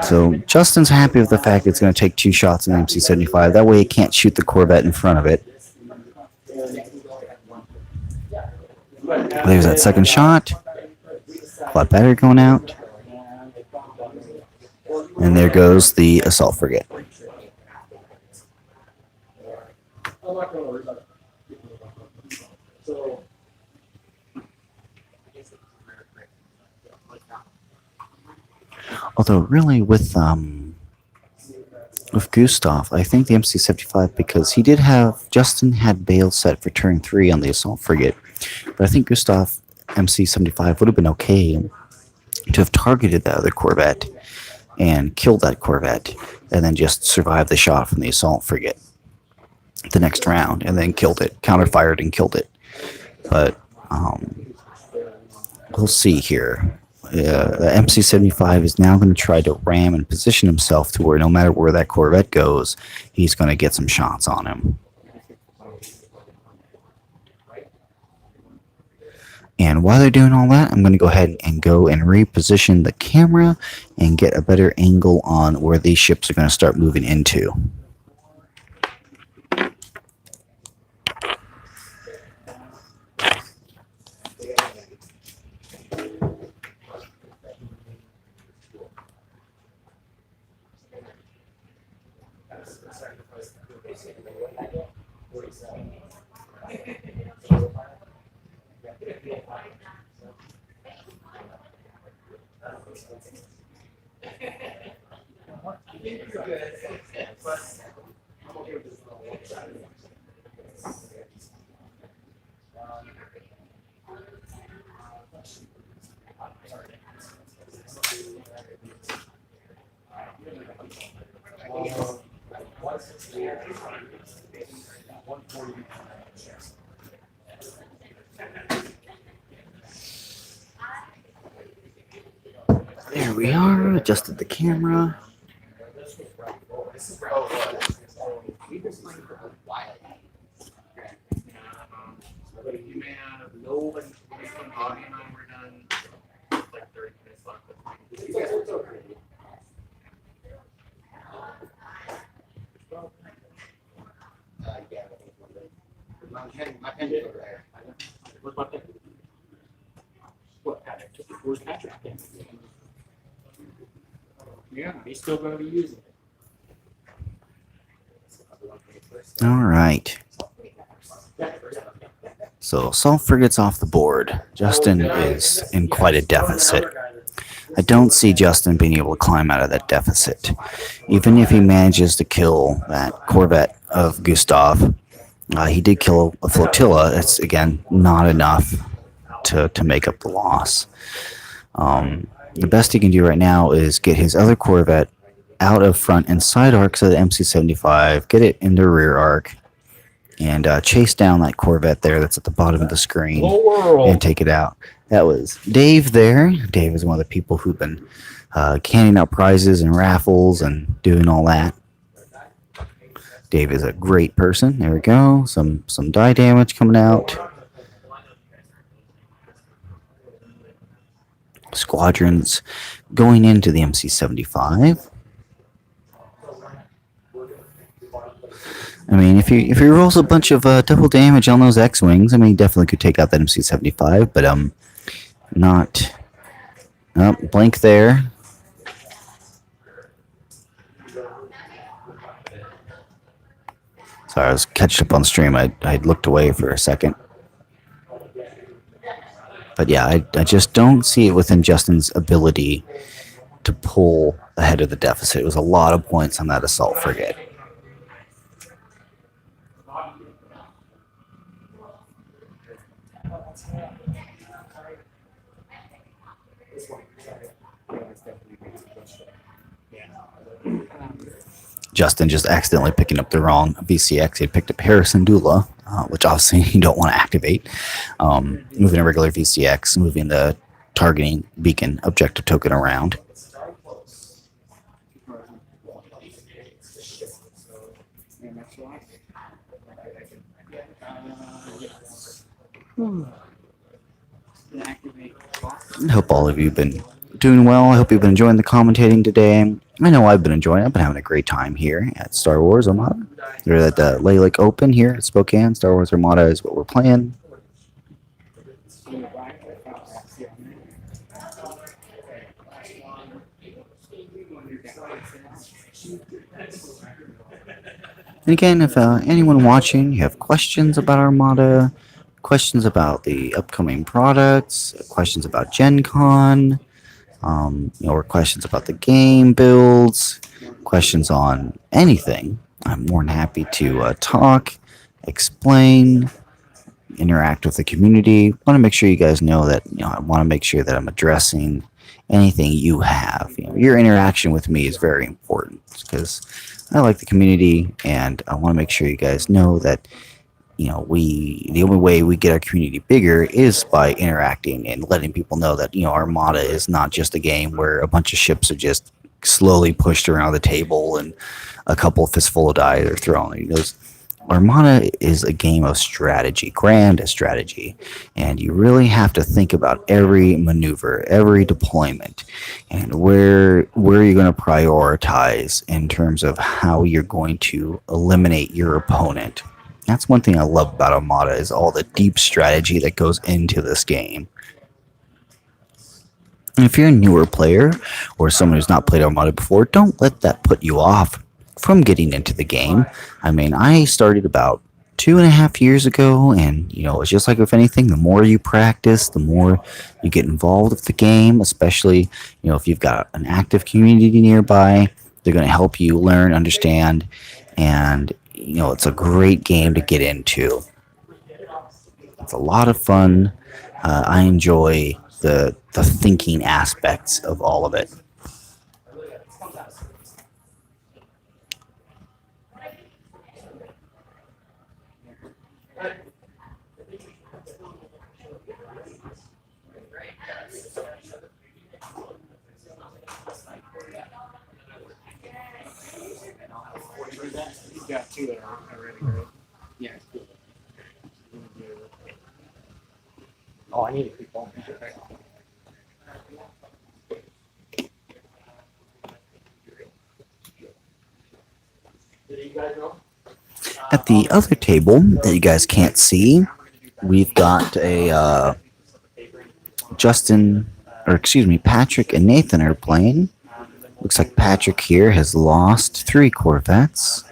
So Justin's happy with the fact it's going to take 2 shots in the MC-75. That way it can't shoot the Corvette in front of it. There's that second shot. Flat battery going out. And there goes the assault frigate. Although really with Gustav, I think the MC-75, because he did have, Justin had bail set for turn 3 on the assault frigate, but I think Gustav MC-75 would have been okay to have targeted that other Corvette and killed that Corvette, and then just survived the shot from the assault frigate the next round, and then killed it, counterfired and killed it. But we'll see here. The MC-75 is now going to try to ram and position himself to where no matter where that Corvette goes, he's going to get some shots on him. And while they're doing all that, I'm going to go ahead and go and reposition the camera and get a better angle on where these ships are going to start moving into. There we are, adjusted the camera. Yeah, he's still going to be using it. All right. So assault frigate's off the board. Justin is in quite a deficit. I don't see Justin being able to climb out of that deficit. Even if he manages to kill that Corvette of Gustav, he did kill a flotilla. That's, again, not enough to make up the loss. The best he can do right now is get his other Corvette out of front and side arcs of the MC-75, get it into rear arc, and chase down that Corvette there that's at the bottom of the screen and take it out. That was Dave there. Dave is one of the people who've been canning out prizes and raffles and doing all that. Dave is a great person. There we go. Some die damage coming out. Squadrons going into the MC-75. I mean, if he rolls a bunch of double damage on those X-Wings, I mean, he definitely could take out that MC-75, but not... Oh, blank there. Sorry, I was catching up on stream. I looked away for a second. But yeah, I just don't see it within Justin's ability to pull ahead of the deficit. It was a lot of points on that assault frigate. Justin just accidentally picking up the wrong VCX. He picked up Harrison Dula. which obviously you don't want to activate. Moving a regular VCX, moving the targeting beacon objective token around. I hope all of you have been doing well. I hope you've been enjoying the commentating today. I know I've been enjoying it. I've been having a great time here at Star Wars Armada. We're at the Lilac Open here at Spokane. Star Wars Armada is what we're playing. And again, if anyone watching, you have questions about Armada, questions about the upcoming products, questions about Gen Con, or questions about the game builds, questions on anything, I'm more than happy to talk, explain, interact with the community. I want to make sure you guys know that, I want to make sure that I'm addressing anything you have. Your interaction with me is very important because I like the community, and I want to make sure you guys know that the only way we get our community bigger is by interacting and letting people know that Armada is not just a game where a bunch of ships are just slowly pushed around the table and a couple fistful of die are thrown. Armada is a game of strategy, grand strategy, and you really have to think about every maneuver, every deployment, and where you're going to prioritize in terms of how you're going to eliminate your opponent. That's one thing I love about Armada is all the deep strategy that goes into this game. And if you're a newer player or someone who's not played Armada before, don't let that put you off from getting into the game. I started about 2.5 years ago, and it's just like with anything, the more you practice, the more you get involved with the game, especially if you've got an active community nearby. They're going to help you learn, understand, and it's a great game to get into. It's a lot of fun. I enjoy the thinking aspects of all of it. Got two that are already, right? Yeah. Oh, I need to keep on. At the other table that you guys can't see, we've got a Patrick and Nathan are playing. Looks like Patrick here has lost 3 Corvettes.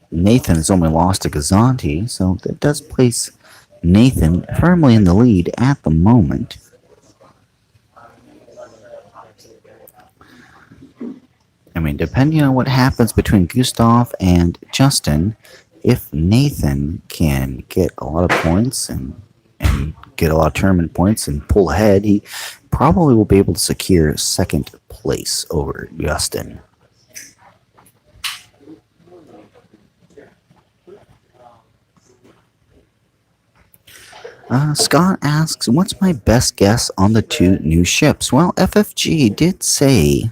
Nathan has only lost a Gazanti, so that does place Nathan firmly in the lead at the moment. Depending on what happens between Gustav and Justin, if Nathan can get a lot of points and get a lot of tournament points and pull ahead, he probably will be able to secure second place over Justin. Scott asks, what's my best guess on the 2 new ships? Well, FFG did say,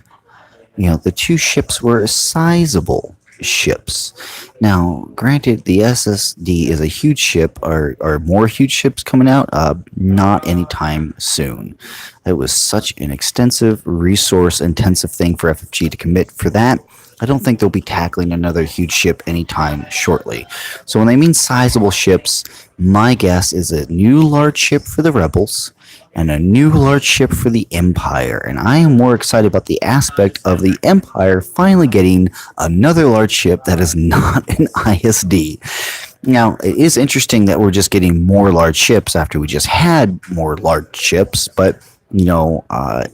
the 2 ships were sizable ships. Now, granted, the SSD is a huge ship. Are more huge ships coming out? Not anytime soon. It was such an extensive, resource-intensive thing for FFG to commit for that. I don't think they'll be tackling another huge ship anytime shortly. So when they mean sizable ships, my guess is a new large ship for the Rebels and a new large ship for the Empire. And I am more excited about the aspect of the Empire finally getting another large ship that is not an ISD. Now, it is interesting that we're just getting more large ships after we just had more large ships, but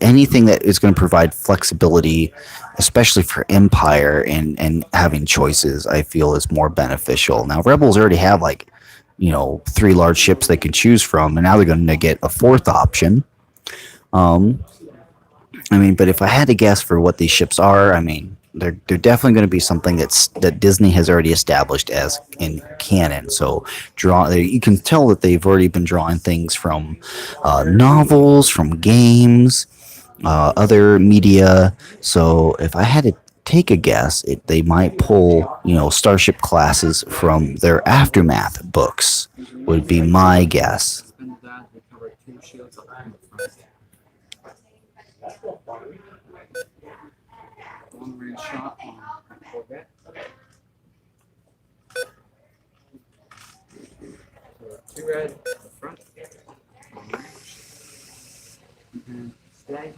anything that is going to provide flexibility, especially for Empire and having choices, I feel is more beneficial. Now, Rebels already have 3 large ships they can choose from, and now they're going to get a 4th option. But if I had to guess for what these ships are, they're definitely going to be something that Disney has already established as in canon. So you can tell that they've already been drawing things from novels, from games, other media. So if I had to take a guess, they might pull starship classes from their Aftermath books. Would be my guess. Long range shot on Corvette. So 2 red on the front. And Thank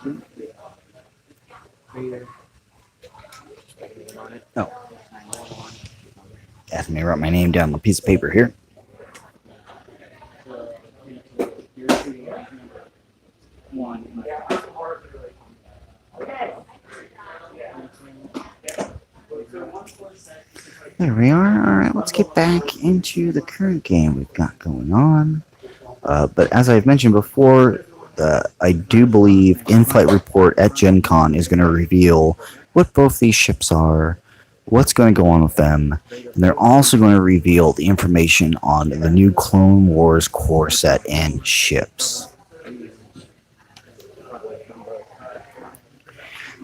you. Vader. Oh. Ask me to write my name down on a piece of paper here. You're shooting at number 1. There we are. All right, let's get back into the current game we've got going on. But as I've mentioned before, I do believe in-flight report at Gen Con is going to reveal what both these ships are, what's going to go on with them, and they're also going to reveal the information on the new Clone Wars core set and ships.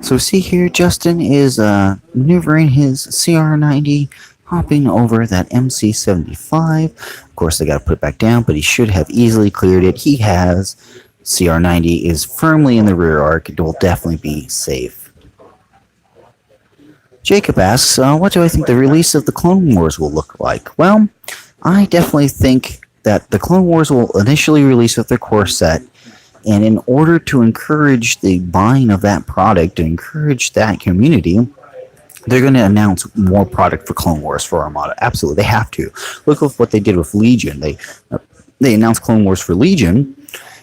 So see here, Justin is maneuvering his CR90, hopping over that MC-75. Of course, they got to put it back down, but he should have easily cleared it. He has. CR90 is firmly in the rear arc. It will definitely be safe. Jacob asks, what do I think the release of the Clone Wars will look like? Well, I definitely think that the Clone Wars will initially release with their core set, and in order to encourage the buying of that product and encourage that community, they're going to announce more product for Clone Wars for Armada. Absolutely, they have to. Look at what they did with Legion. They announced Clone Wars for Legion,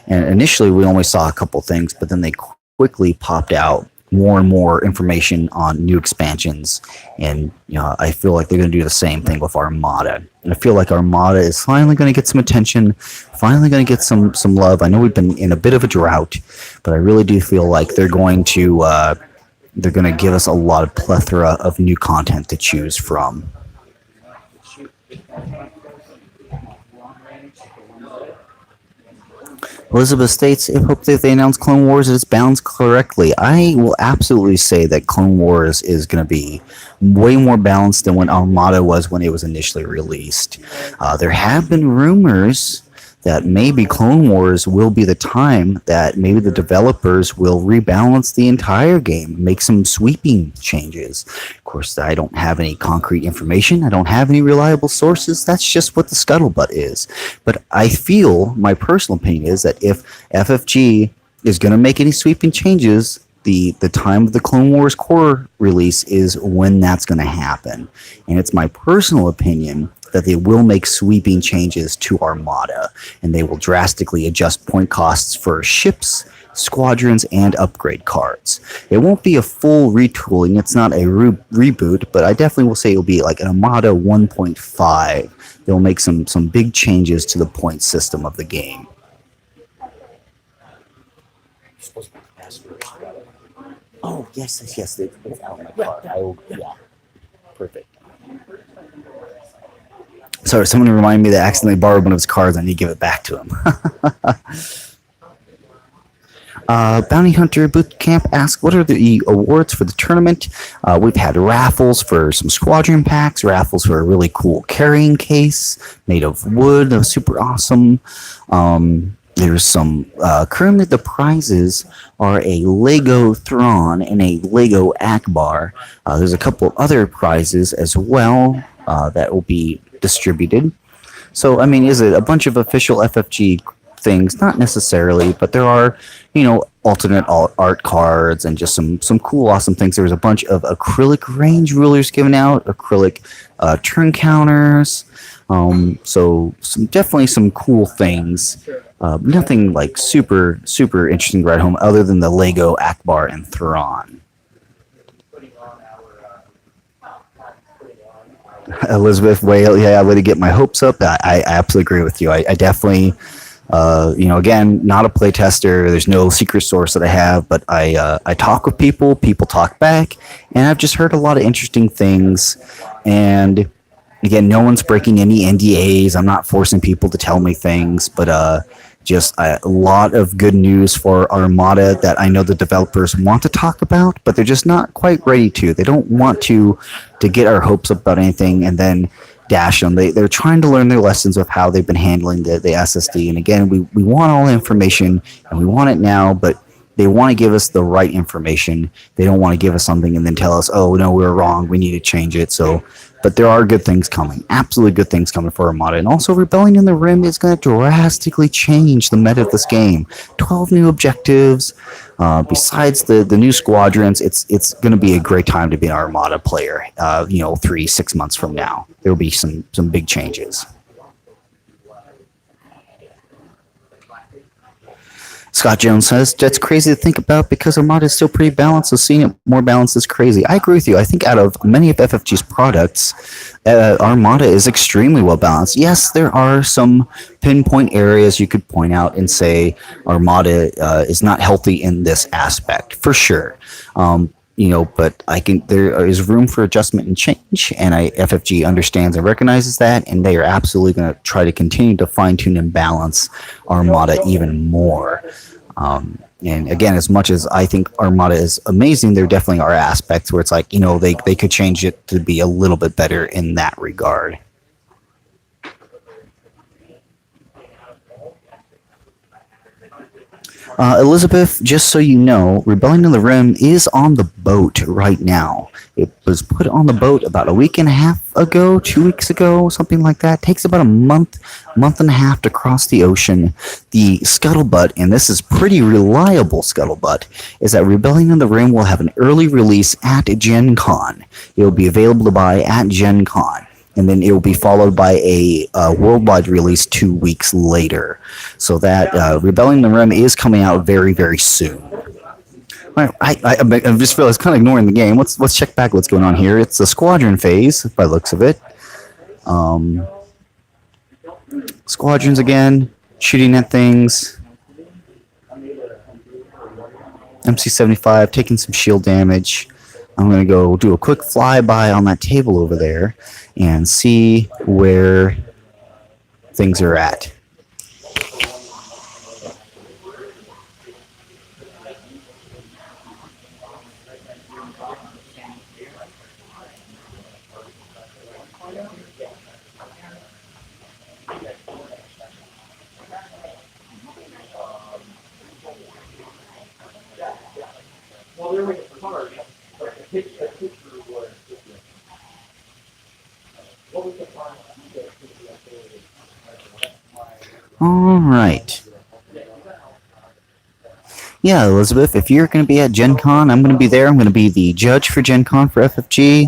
and initially we only saw a couple things, but then they quickly popped out more and more information on new expansions, and I feel like they're going to do the same thing with Armada. And I feel like Armada is finally going to get some attention, finally going to get some love. I know we've been in a bit of a drought, but I really do feel like they're going to give us a lot of plethora of new content to choose from. Elizabeth states, I hope that they announce Clone Wars at its bounds correctly. I will absolutely say that Clone Wars is going to be way more balanced than when Armada was when it was initially released. There have been rumors that maybe Clone Wars will be the time that maybe the developers will rebalance the entire game, make some sweeping changes. Of course, I don't have any concrete information. I don't have any reliable sources. That's just what the scuttlebutt is. But I feel, my personal opinion is that if FFG is going to make any sweeping changes, the time of the Clone Wars core release is when that's going to happen. And it's my personal opinion that they will make sweeping changes to Armada, and they will drastically adjust point costs for ships, squadrons, and upgrade cards. It won't be a full retooling. It's not a reboot, but I definitely will say it'll be like an Armada 1.5. They'll make some big changes to the point system of the game. Oh, yes. It's out in my car. Yeah. Perfect. Sorry, someone reminded me that I accidentally borrowed one of his cards. I need to give it back to him. Bounty Hunter Bootcamp asks, what are the awards for the tournament? We've had raffles for some squadron packs, raffles for a really cool carrying case made of wood. That was super awesome. There's some, currently the prizes are a Lego Thrawn and a Lego Akbar. There's a couple of other prizes as well that will be distributed. So, I mean, is it a bunch of official FFG things? Not necessarily, but there are, alternate art cards and just some cool, awesome things. There was a bunch of acrylic range rulers given out, acrylic turn counters. So definitely some cool things. Nothing like super interesting right home other than the Lego Akbar and Thrawn. Elizabeth Whale, yeah, way to get my hopes up. I absolutely agree with you. I definitely Again, not a playtester. There's no secret source that I have, but I talk with people. People talk back, and I've just heard a lot of interesting things. And again, no one's breaking any NDAs. I'm not forcing people to tell me things, but just a lot of good news for Armada that I know the developers want to talk about, but they're just not quite ready to. They don't want to get our hopes up about anything and then dash them. They're trying to learn their lessons of how they've been handling the SSD. And again, we want all the information and we want it now, but they want to give us the right information. They don't want to give us something and then tell us, oh, no, we were wrong. We need to change it. So, but there are good things coming. Absolutely good things coming for Armada. And also, Rebellion in the Rim is going to drastically change the meta of this game. 12 new objectives. Besides the new squadrons, it's going to be a great time to be an Armada player. 3-6 months from now, there will be some big changes. Scott Jones says, that's crazy to think about because Armada is still pretty balanced, so seeing it more balanced is crazy. I agree with you. I think out of many of FFG's products, Armada is extremely well balanced. Yes, there are some pinpoint areas you could point out and say Armada is not healthy in this aspect, for sure. But there is room for adjustment and change, and FFG understands and recognizes that, and they are absolutely going to try to continue to fine tune and balance Armada even more. And again, as much as I think Armada is amazing, there definitely are aspects where it's like, they could change it to be a little bit better in that regard. Elizabeth, just so you know, Rebellion in the Rim is on the boat right now. It was put on the boat about a week and a half ago, 2 weeks ago, something like that. It takes about a month and a half to cross the ocean. The scuttlebutt, and this is pretty reliable scuttlebutt, is that Rebellion in the Rim will have an early release at Gen Con. It will be available to buy at Gen Con. And then it will be followed by a worldwide release 2 weeks later. So that Rebellion in the Rim is coming out very, very soon. All right, I just realized kind of ignoring the game. Let's check back what's going on here. It's the Squadron phase, by the looks of it. Squadrons again, shooting at things. MC-75 taking some shield damage. I'm going to go do a quick flyby on that table over there and see where things are at. All right. Yeah, Elizabeth, if you're going to be at Gen Con, I'm going to be there. I'm going to be the judge for Gen Con for FFG.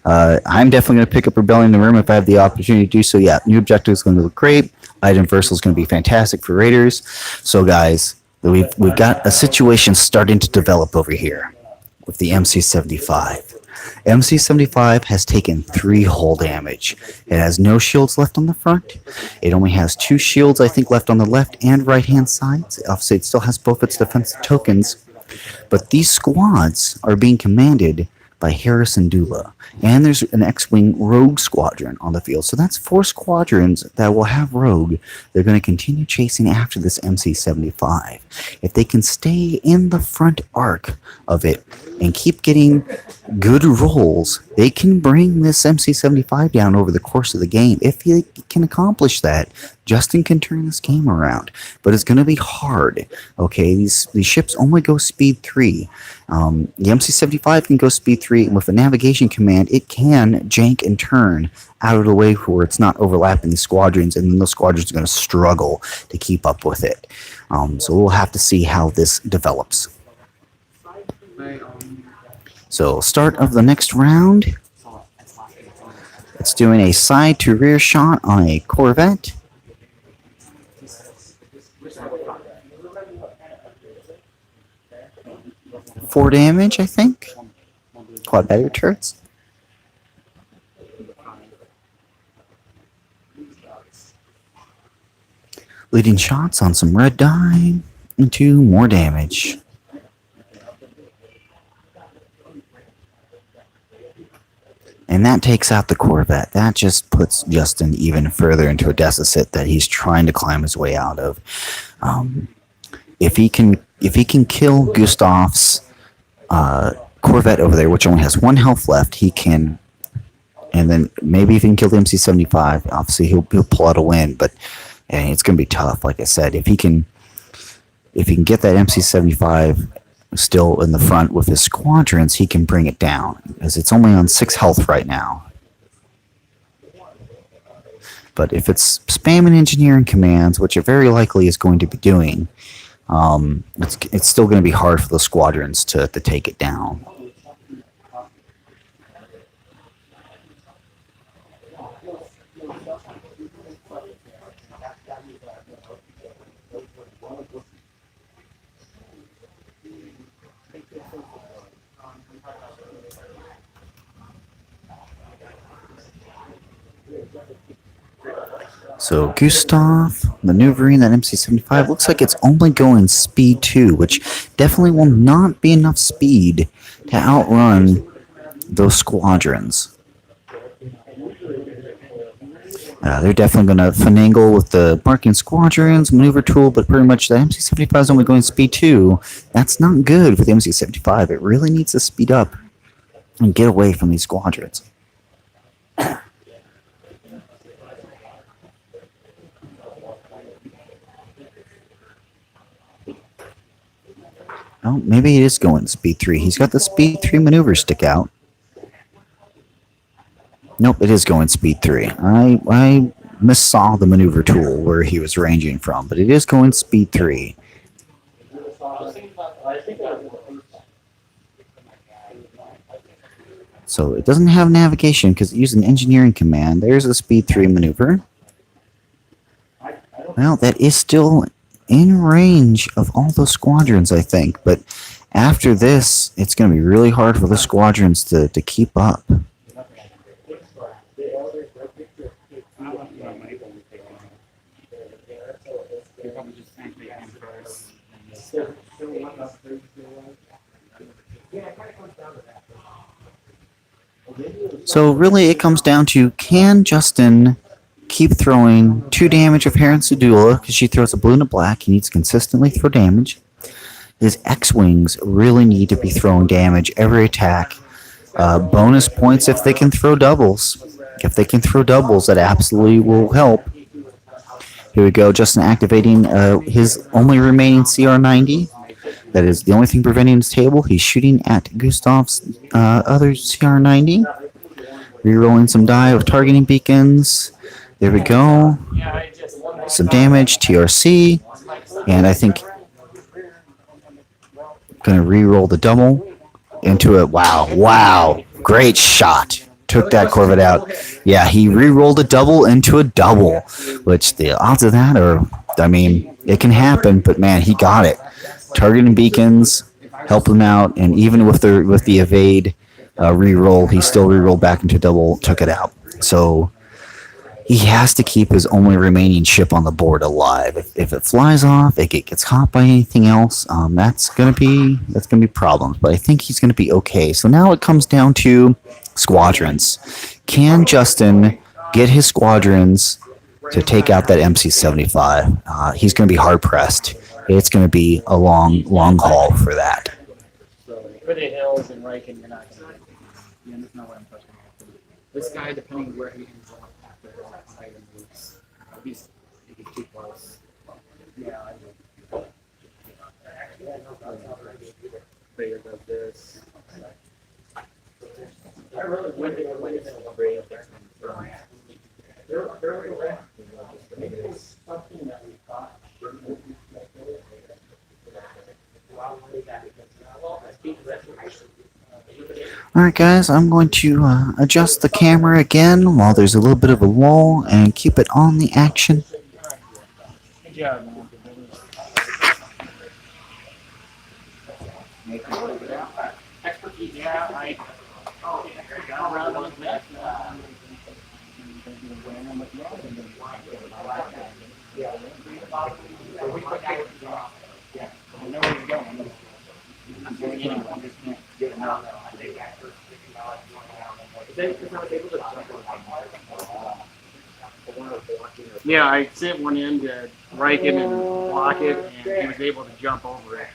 I'm definitely going to pick up Rebellion in the Room if I have the opportunity to do so. Yeah, new objective is going to look great. Item Versal is going to be fantastic for Raiders. So, guys, we've got a situation starting to develop over here with the MC-75. MC-75 has taken 3 hull damage. It has no shields left on the front. It only has 2 shields, I think, left on the left and right-hand sides. Obviously, it still has both its defensive tokens. But these squads are being commanded by Harrison Dula. And there's an X-Wing Rogue Squadron on the field. So that's 4 squadrons that will have Rogue. They're going to continue chasing after this MC-75. If they can stay in the front arc of it and keep getting good rolls, they can bring this MC-75 down over the course of the game. If they can accomplish that, Justin can turn this game around. But it's going to be hard. Okay, these ships only go speed 3. The MC-75 can go speed 3, and with a navigation command, it can jank and turn out of the way where it's not overlapping the squadrons, and then those squadrons are going to struggle to keep up with it. So we'll have to see how this develops. So start of the next round. It's doing a side to rear shot on a Corvette. 4 damage, I think. Quad battery turrets. Leading shots on some red dye into more damage. And that takes out the Corvette. That just puts Justin even further into a deficit that he's trying to climb his way out of. If he can kill Gustav's Corvette over there, which only has 1 health left, he can. And then maybe if he can kill the MC-75, obviously he'll pull out a win. But it's going to be tough. Like I said, if he can get that MC-75 still in the front with his squadrons, he can bring it down, as it's only on 6 health right now. But if it's spamming engineering commands, which it very likely is going to be doing, it's still going to be hard for the squadrons to take it down. So Gustav maneuvering that MC-75 looks like it's only going speed 2, which definitely will not be enough speed to outrun those squadrons. They're definitely going to finagle with the marking squadrons, maneuver tool, but pretty much the MC-75 is only going speed 2. That's not good for the MC-75. It really needs to speed up and get away from these squadrons. Oh, maybe it is going speed 3. He's got the speed 3 maneuver stick out. Nope, it is going speed 3. I missaw the maneuver tool where he was ranging from, but it is going speed 3. So it doesn't have navigation because it used an engineering command. There's the speed 3 maneuver. Well, that is still in range of all those squadrons, I think. But after this, it's going to be really hard for the squadrons to keep up. So really, it comes down to, can Justin keep throwing 2 damage of Heron Sedula, because she throws a blue and a black. He needs to consistently throw damage. His X-Wings really need to be throwing damage every attack. Bonus points if they can throw doubles. If they can throw doubles, that absolutely will help. Here we go, Justin activating his only remaining CR90. That is the only thing preventing his table. He's shooting at Gustav's other CR90. Rerolling some die with targeting beacons. There we go. Some damage, TRC. And I think going to re-roll the double into it. Wow. Great shot. Took that Corvette out. Yeah, he re-rolled a double into a double, which the odds of that are, I mean, it can happen, but man, he got it. Targeting beacons, helped him out, and even with the evade re-roll, he still re-rolled back into double, took it out. So he has to keep his only remaining ship on the board alive. If it flies off, if it gets caught by anything else, that's gonna be problems. But I think he's gonna be okay. So now it comes down to squadrons. Can Justin get his squadrons to take out that MC-75? He's gonna be hard pressed. It's gonna be a long haul for that. For the hills and Riken, you're not gonna. You understand what I'm pushing. This guy, depending where he ends up after his item moves, if he's too close. Yeah, I do. Player does this. I really when it's a brave. It's something that we thought. Alright guys, I'm going to adjust the camera again while there's a little bit of a lull and keep it on the action. Good job, man. Expertise, yeah, I got around with that. Yeah, I sent one in to Riken and block it, and he was able to jump over it.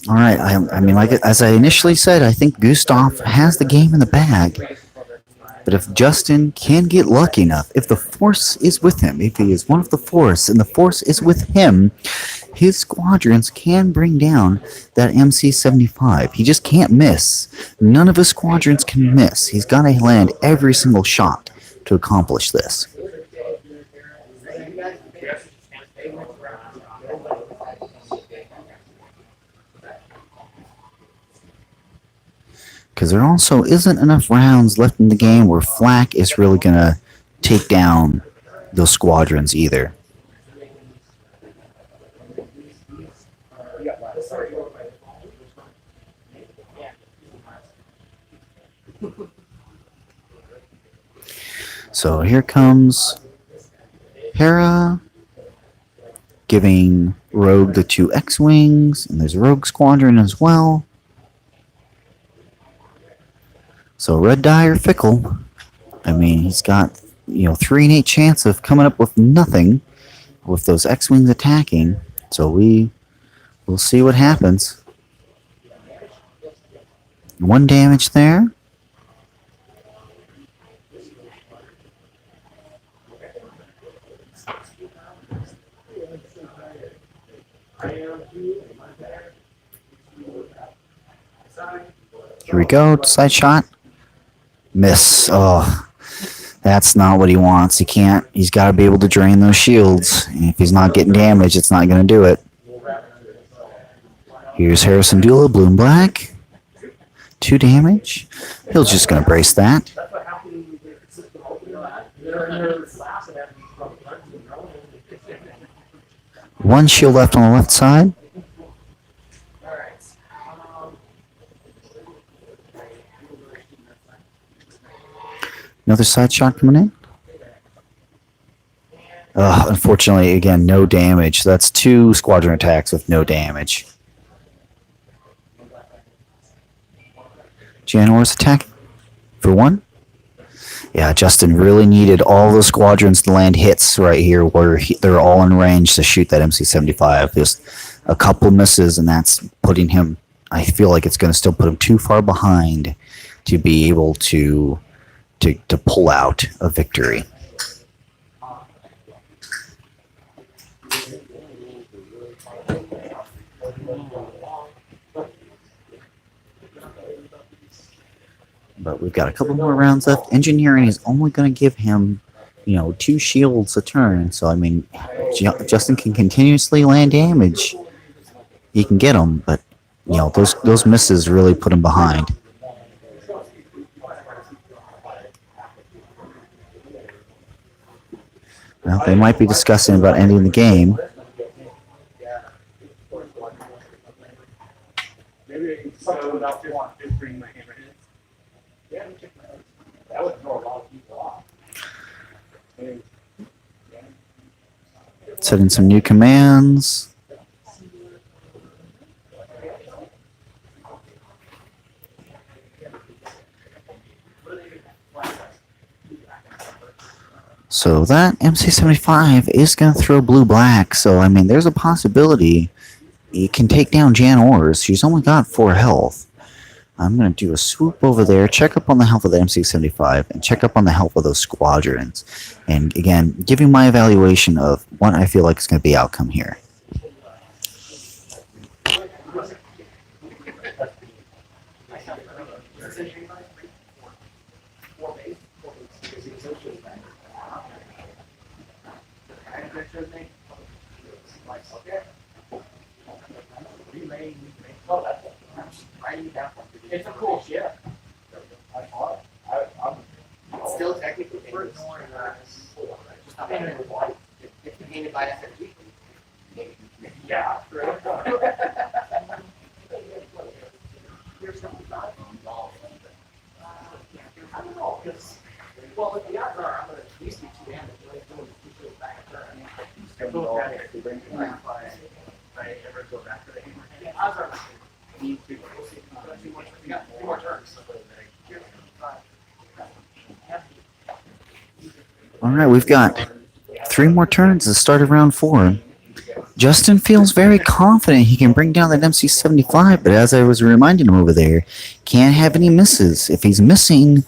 All right. I mean, like as I initially said, I think Gustav has the game in the bag. But if Justin can get lucky enough, if the Force is with him, if he is one of the Force and the Force is with him, his squadrons can bring down that MC-75. He just can't miss. None of his squadrons can miss. He's got to land every single shot to accomplish this. Because there also isn't enough rounds left in the game where Flak is really going to take down those squadrons either. So here comes Hera giving Rogue the 2 X-Wings, and there's a Rogue Squadron as well. So Red Die or Fickle, I mean, he's got, 3 in 8 chance of coming up with nothing with those X-Wings attacking. So we'll see what happens. 1 damage there. Here we go, side shot. Miss. Oh, that's not what he wants. He's got to be able to drain those shields. And if he's not getting damage, it's not going to do it. Here's Harrison Dula, blue and black. 2 damage. He's just going to brace that. 1 shield left on the left side. Another side shot coming in. Unfortunately, again, no damage. That's 2 squadron attacks with no damage. Janor's attack for 1. Yeah, Justin really needed all those squadrons to land hits right here where they're all in range to shoot that MC-75. Just a couple misses, and that's putting him, I feel like it's going to still put him too far behind to be able to pull out a victory. But we've got a couple more rounds left. Engineering is only going to give him, 2 shields a turn. So, I mean, Justin can continuously land damage. He can get them, but, those misses really put him behind. Well, they might be discussing about ending the game. Set in some new commands. So that MC-75 is going to throw blue-black. So, I mean, there's a possibility he can take down Jan Ors. She's only got 4 health. I'm going to do a swoop over there, check up on the health of the MC-75, and check up on the health of those squadrons. And, again, giving my evaluation of what I feel like is going to be outcome here. It's a cool ship. It's still technically painted. Just not painted with white. It's painted by SFG. Yeah. I don't know, 'cause, well, if the odds are, I'm gonna at least be too damaged. Back at her. I mean, if I ever go back to the Hammerhead, odds are need to. We'll see. We got 2 more turns. All right, we've got 3 more turns at the start of round 4. Justin feels very confident he can bring down that MC-75, but as I was reminding him over there, can't have any misses. If he's missing,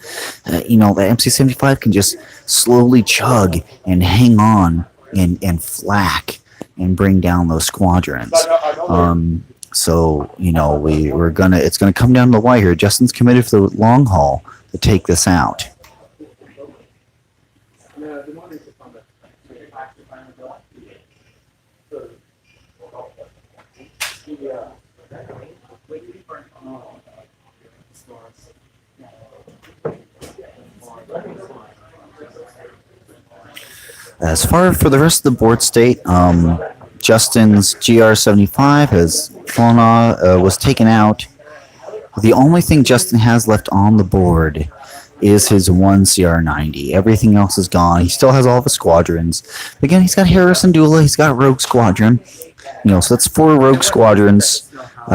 that MC-75 can just slowly chug and hang on and flak and bring down those squadrons. So it's gonna come down to the wire here. Justin's committed for the long haul to take this out. As far for the rest of the board state, Justin's GR75 was taken out. The only thing Justin has left on the board is his 1 CR90. Everything else is gone. He still has all of his squadrons. Again, he's got Harrison Dula. He's got Rogue Squadron. So that's 4 Rogue Squadrons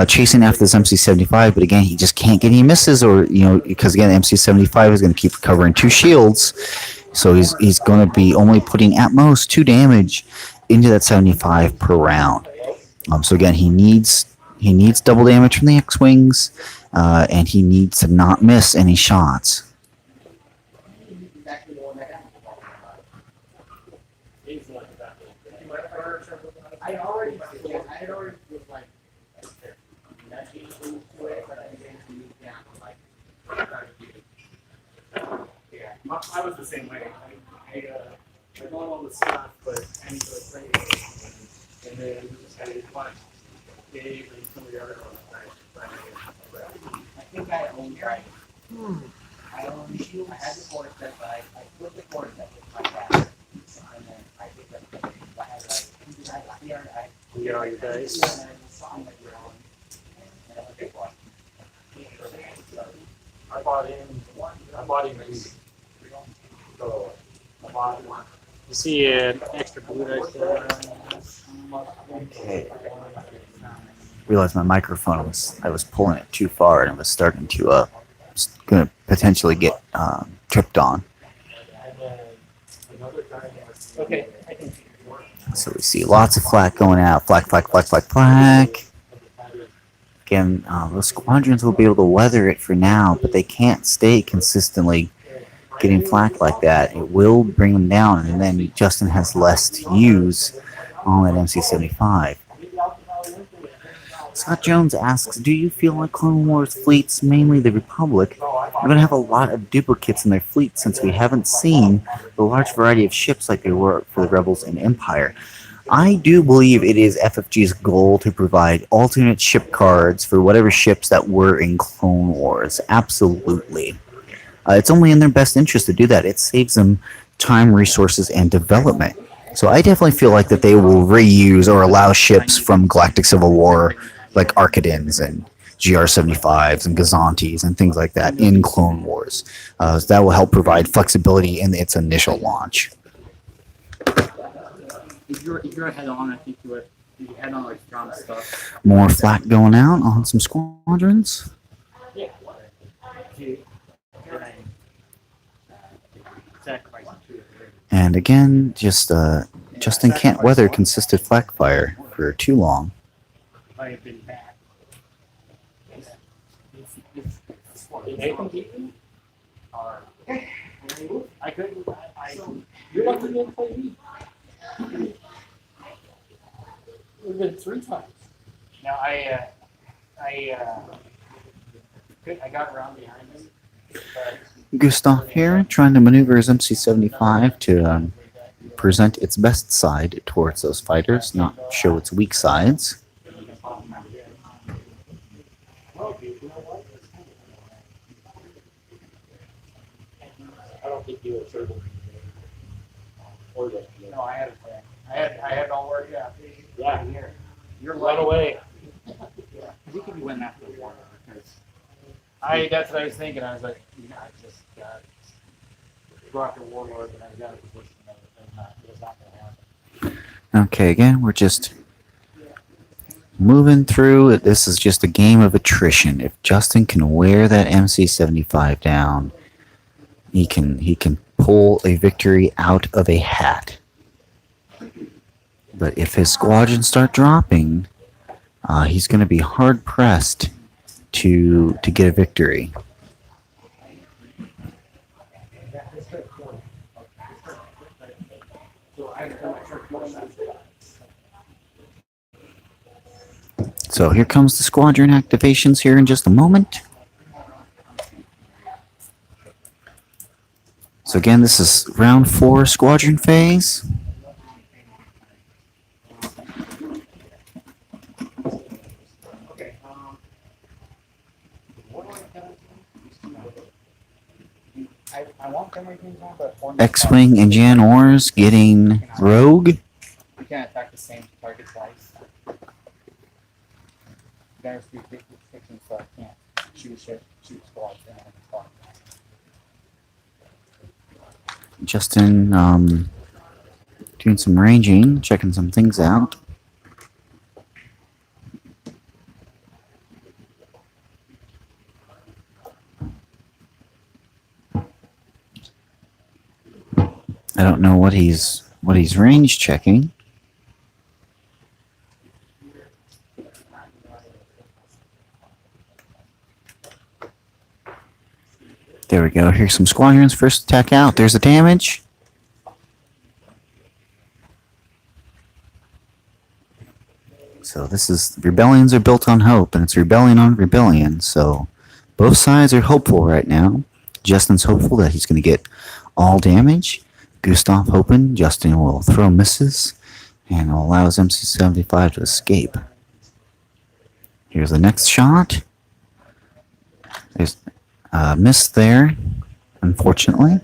chasing after this MC-75. But again, he just can't get any misses, because again, the MC-75 is going to keep recovering 2 shields. So he's going to be only putting at most 2 damage into that 75 per round. So again, he needs double damage from the X-Wings, and he needs to not miss any shots. I already was like, yeah, I was the same way. I got all the stuff, but I need to play it. And then we just had to watch Dave and some of the other ones. I think I own right. I had the force set, but I flipped the force set with my back. And then I picked up I had You get all your dice. I bought in. So I bought one. You see an extra blue dice there? Okay. Realized my microphone I was pulling it too far and it was starting to going to potentially get tripped on. Okay. So we see lots of flak going out. Flak. Again, those squadrons will be able to weather it for now, but they can't stay consistently getting flak like that. It will bring them down, and then Justin has less to use on that MC-75. Scott Jones asks, do you feel like Clone Wars fleets, mainly the Republic, are going to have a lot of duplicates in their fleet since we haven't seen the large variety of ships like they were for the Rebels and Empire? I do believe it is FFG's goal to provide alternate ship cards for whatever ships that were in Clone Wars. Absolutely. It's only in their best interest to do that. It saves them time, resources, and development. So I definitely feel like that they will reuse or allow ships from Galactic Civil War, like Arcadins and GR-75s and Gazantes and things like that in Clone Wars. So that will help provide flexibility in its initial launch. If you're ahead on, I think you head on like strong stuff. More flak going out on some squadrons. And again, Justin can't weather consistent flak fire for too long. I have been back. I couldn't. You're lucky you didn't play me. We've been 3 times. No, I got around behind him. But Gustav here, trying to maneuver his MC-75 to present its best side towards those fighters, not show its weak sides. I don't think you were turbo. Or the, No, I had a plan. I had it all worked out. yeah, You're run like, away. we could win that for the war because That's what I was thinking. I was like, I just got go after Warlord, and I got a position that it's not going to happen. Okay, again, we're just moving through. This is just a game of attrition. If Justin can wear that MC-75 down, he can pull a victory out of a hat. But if his squadrons start dropping, he's going to be hard pressed to get a victory. So here comes the squadron activations here in just a moment. So again, this is round 4 squadron phase. I want them everything's on, but X-Wing and Jan Ors getting rogue. we can't attack the same target twice. There's 350 so I can't shoot squads down in the squad. Justin doing some ranging, checking some things out. I don't know what he's range checking. There we go. Here's some squadrons. First attack out. There's the damage. So this is rebellions are built on hope, and it's rebellion on rebellion. So both sides are hopeful right now. Justin's hopeful that he's going to get all damage. Gustav hoping Justin will throw misses and will allow his MC-75 to escape. Here's the next shot. There's a miss there, unfortunately.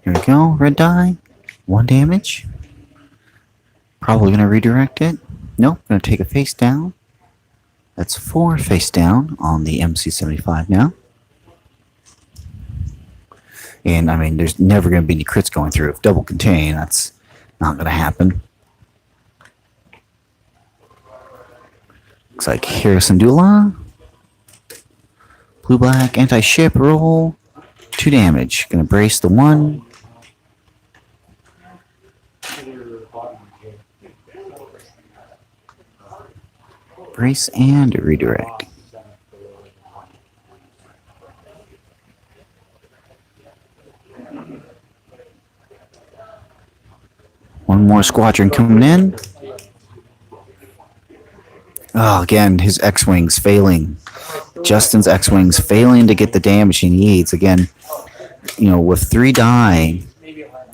Here we go, red die, 1 damage. Probably going to redirect it. Nope, going to take a face down. That's 4 face down on the MC-75 now. And, I mean, there's never going to be any crits going through. If double contain, that's not going to happen. Looks like Harrison Dula. Blue-black anti-ship roll. 2 damage. Going to brace the 1. Brace and redirect. One more squadron coming in. Oh, again, his X-Wings failing. Justin's X-Wings failing to get the damage he needs. Again, you know, with 3 die,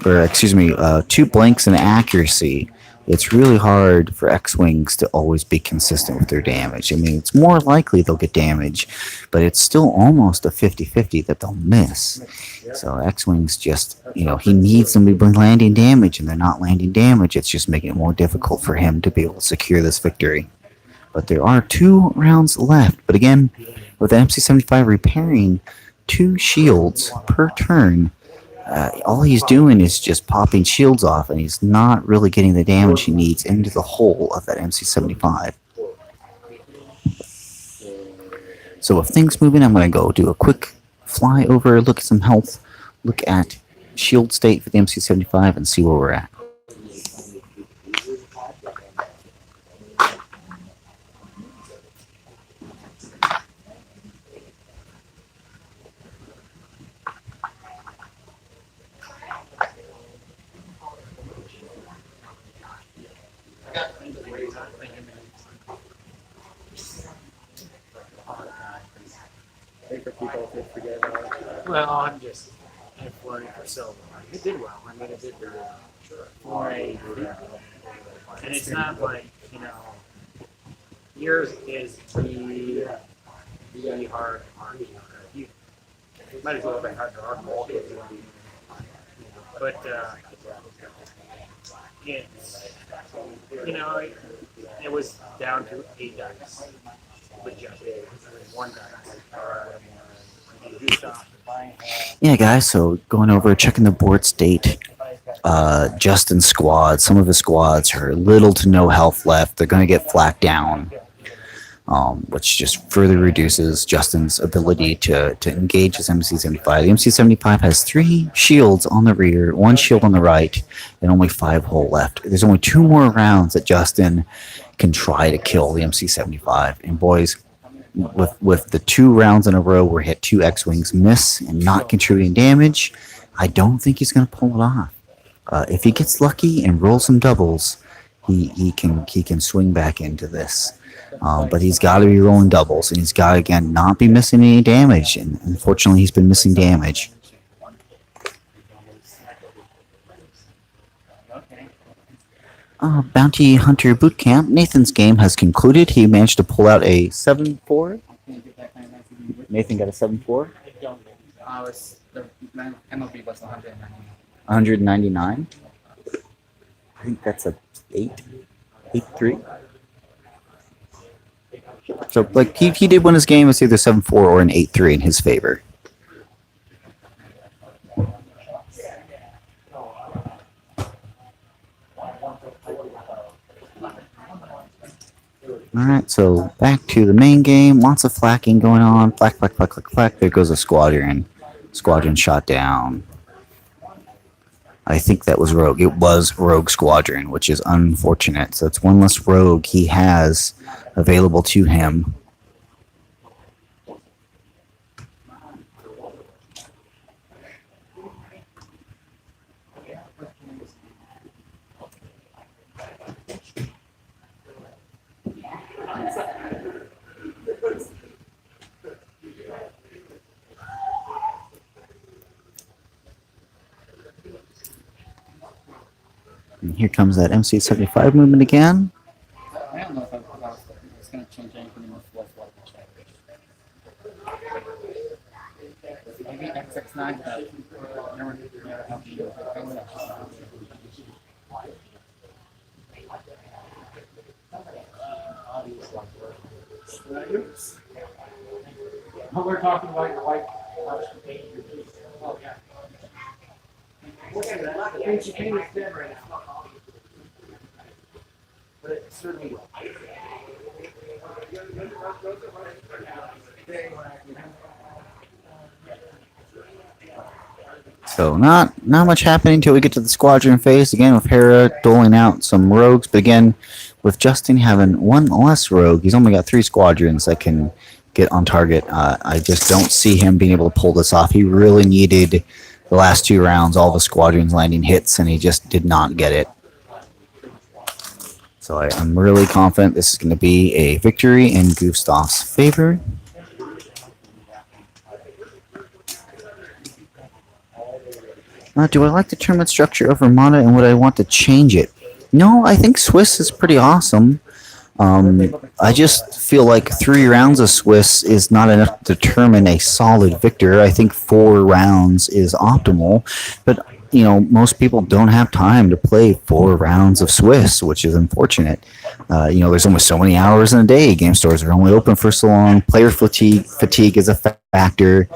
or excuse me, 2 blanks and accuracy, it's really hard for X-Wings to always be consistent with their damage. I mean, it's more likely they'll get damage, but it's still almost a 50-50 that they'll miss. So X-Wings just, you know, he needs them to be landing damage, and they're not landing damage. It's just making it more difficult for him to be able to secure this victory. But there are 2 rounds left. But again, with the MC-75 repairing 2 shields per turn, all he's doing is just popping shields off, and he's not really getting the damage he needs into the hull of that MC-75. So with things moving, I'm going to go do a quick fly over, look at some health, look at shield state for the MC-75, and see where we're at. forget about it. Well, I'm just learning for so long. It did well. I mean, it did very well. Right. And it's not like, yours is really hard. You might as well have hard to hard ball. But it's, it was down to 8 dice. With just one dice. Gustav. Yeah, guys. So going over checking the board state. Justin's squad. Some of his squads are little to no health left. They're going to get flak down, which just further reduces Justin's ability to engage his MC-75. The MC-75 has 3 shields on the rear, 1 shield on the right, and only 5 hull left. There's only 2 more rounds that Justin can try to kill the MC-75. And boys, with the 2 rounds in a row where he hit 2 X-Wings miss and not contributing damage, I don't think he's going to pull it off. If he gets lucky and rolls some doubles, he can swing back into this. But he's got to be rolling doubles, and he's got to, again, not be missing any damage. And unfortunately, he's been missing damage. Bounty Hunter Bootcamp. Nathan's game has concluded. He managed to pull out a 7-4. Nathan got a 7-4. The MLB was 190. 199. I think that's a 8-3. So, like, he did win his game. It's either 7-4 or an 8-3 in his favor. Alright, so back to the main game. Lots of flacking going on. Flak. There goes a squadron. Squadron shot down. I think that was Rogue. It was Rogue Squadron, which is unfortunate. So it's one less Rogue he has available to him. And here comes that MC-75 movement again. I don't know if it's going to change anything in this left like maybe XX9, but never helped you. We're talking about your wife. Oh, yeah. The thing she painted is dead right now. But it certainly will. So not much happening until we get to the squadron phase. Again, with Hera doling out some rogues. But again, with Justin having 1 less rogue, he's only got 3 squadrons that can get on target. I just don't see him being able to pull this off. He really needed the last 2 rounds, all the squadrons landing hits, and he just did not get it. So I'm really confident this is going to be a victory in Gustav's favor. Do I like the tournament structure of Armada, and would I want to change it? No, I think Swiss is pretty awesome. I just feel like 3 rounds of Swiss is not enough to determine a solid victor. I think 4 rounds is optimal, but most people don't have time to play 4 rounds of Swiss, which is unfortunate. There's only so many hours in a day. Game stores are only open for so long. Player fatigue is a factor.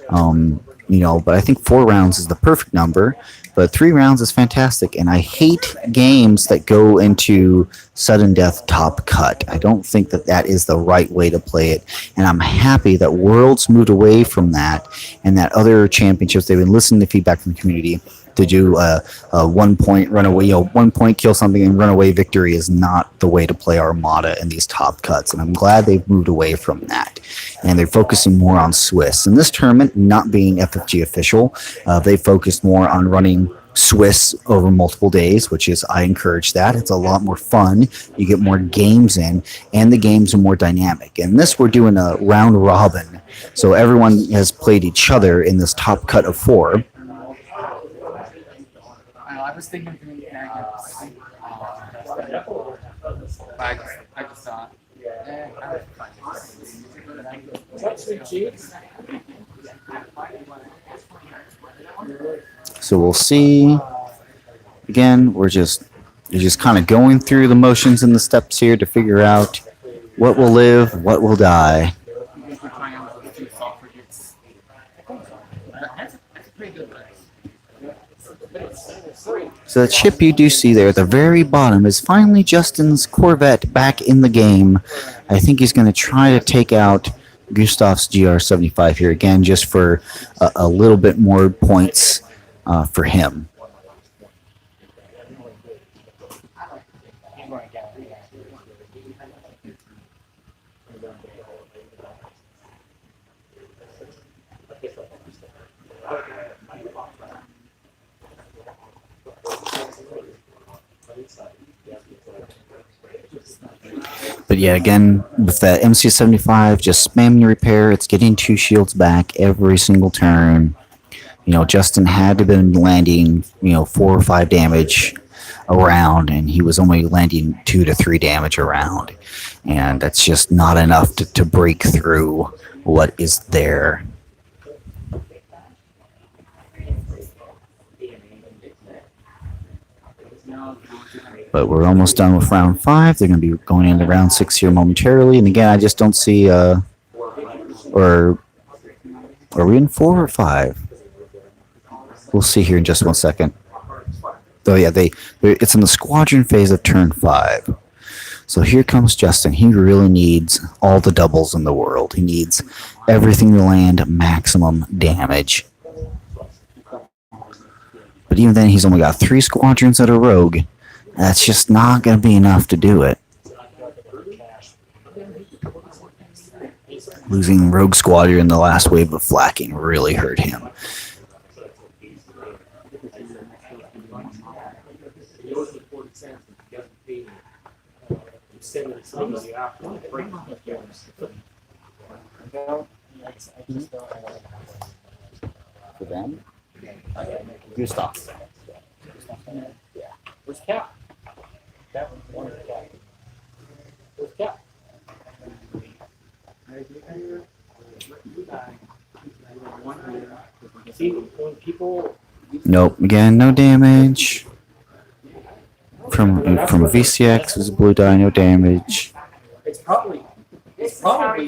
But I think 4 rounds is the perfect number. But 3 rounds is fantastic, and I hate games that go into sudden death top cut. I don't think that is the right way to play it, and I'm happy that Worlds moved away from that, and that other championships, they've been listening to feedback from the community to do a 1 point runaway, 1 point kill something and runaway victory is not the way to play Armada in these top cuts, and I'm glad they've moved away from that. And they're focusing more on Swiss. In this tournament, not being FFG official, they focused more on running Swiss over multiple days, which is, I encourage that. It's a lot more fun. You get more games in, and the games are more dynamic. And this, we're doing a round robin. So everyone has played each other in this top cut of 4. I was thinking of doing magnets. I just thought. So we'll see. Again, you're just kind of going through the motions and the steps here to figure out what will live, what will die. So the chip you do see there at the very bottom is finally Justin's Corvette back in the game. I think he's going to try to take out Gustav's GR75 here again, just for a little bit more points for him. But yeah, again, with that MC75, just spamming the repair. It's getting 2 shields back every single turn. You know, Justin had to have been landing, 4 or 5 damage a round, and he was only landing 2 to 3 damage a round. And that's just not enough to break through what is there. But we're almost done with round 5. They're going to be going into round 6 here momentarily. And again, I just don't see, or are we in 4 or 5? We'll see here in just 1 second. Oh yeah, it's in the squadron phase of turn 5. So here comes Justin. He really needs all the doubles in the world. He needs everything to land maximum damage. But even then, he's only got 3 squadrons that are rogue. That's just not going to be enough to do it. Losing Rogue Squadron in the last wave of flacking really hurt him. For them? Gustav. Where's Cap? Cap was Cap. Where's Cap? See, when people... Nope, again, no damage. From VCX was a blue die, no damage. It's probably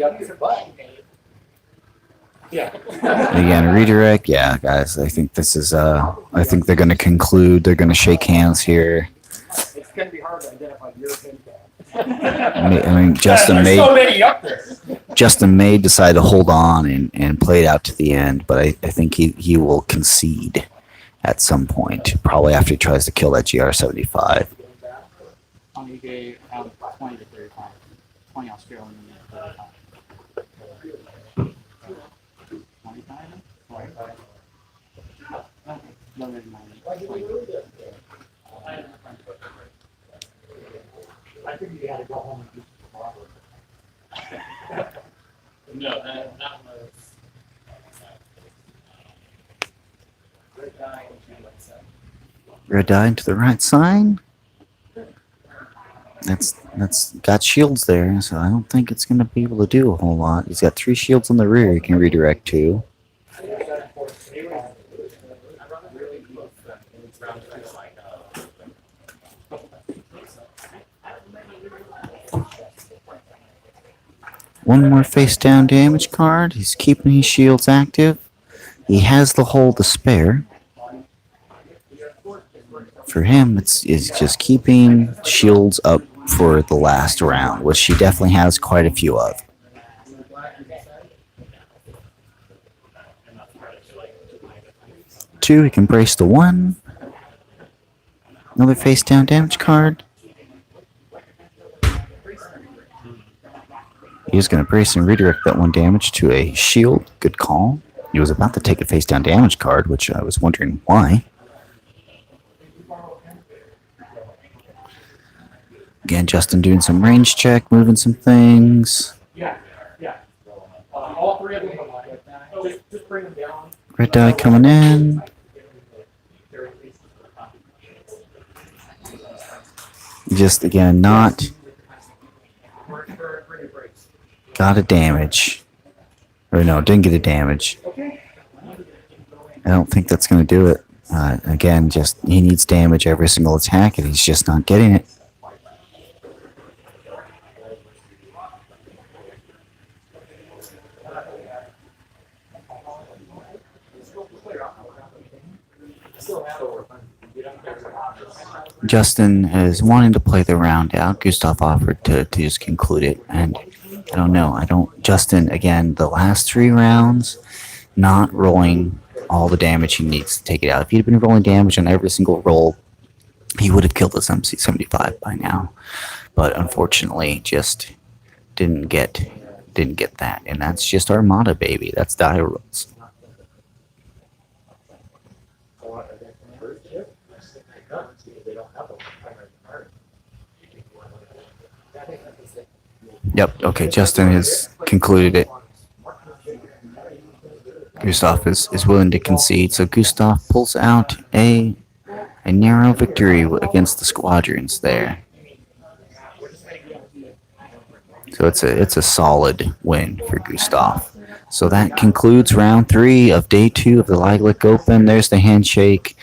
up your butt. Yeah. Again, redirect. Yeah, guys, I think this is I think they're going to conclude. They're going to shake hands here. It's going to be hard to identify your pin I mean, Justin may decide to hold on and play it out to the end, but I think he will concede at some point, probably after he tries to kill that GR75. 20 to 35. 20 Australian and 35. 25? 25. No, never mind. I think you got to go home and do some water. No, not was. Red die into the right side. That's got shields there, so I don't think it's going to be able to do a whole lot. He's got 3 shields on the rear he can redirect to. One more face down damage card. He's keeping his shields active. He has the hole to spare. For him, it's just keeping shields up for the last round, which he definitely has quite a few of. Two, he can brace the 1. Another face down damage card. He's going to brace and redirect that 1 damage to a shield. Good call. He was about to take a face down damage card, which I was wondering why. Again, Justin doing some range check, moving some things. Yeah, yeah. All three of them are like, just bring them down. Red die coming in. Just again, not got a damage. Or no, didn't get a damage. I don't think that's going to do it. Again, just he needs damage every single attack, and he's just not getting it. Justin is wanting to play the round out. Gustav offered to just conclude it, and I don't know. Justin, again, the last 3 rounds, not rolling all the damage he needs to take it out. If he'd been rolling damage on every single roll, he would have killed this MC-75 by now. But unfortunately, just didn't get that, and that's just Armada, baby. That's die rolls. Yep, okay, Justin has concluded it. Gustav is willing to concede, so Gustav pulls out a narrow victory against the Squadrons there. So it's a solid win for Gustav. So that concludes round 3 of day 2 of the Lilac Open. There's the handshake.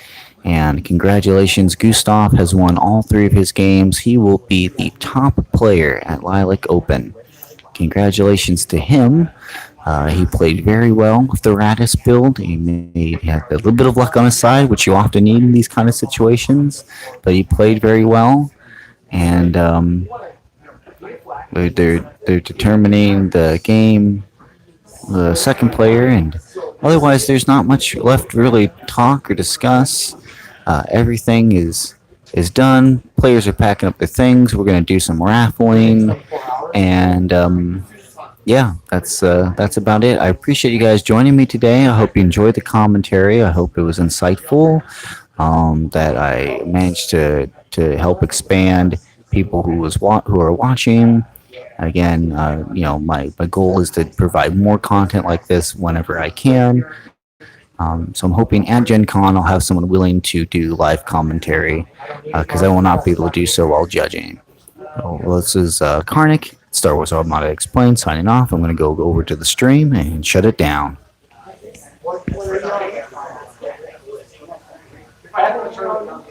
And congratulations, Gustav has won all 3 of his games. He will be the top player at Lilac Open. Congratulations to him. He played very well with the Raddus build. He had a little bit of luck on his side, which you often need in these kind of situations. But he played very well. And they're determining the game, the second player. And otherwise, there's not much left to really talk or discuss. Everything is done. Players are packing up their things. We're going to do some raffling, and yeah, that's about it. I appreciate you guys joining me today. I hope you enjoyed the commentary. I hope it was insightful. That I managed to help expand people who are watching. Again, my goal is to provide more content like this whenever I can. So I'm hoping at Gen Con I'll have someone willing to do live commentary, because I will not be able to do so while judging. Well, this is Karnik, Star Wars Armada Explained, signing off. I'm going to go over to the stream and shut it down. If I had to turn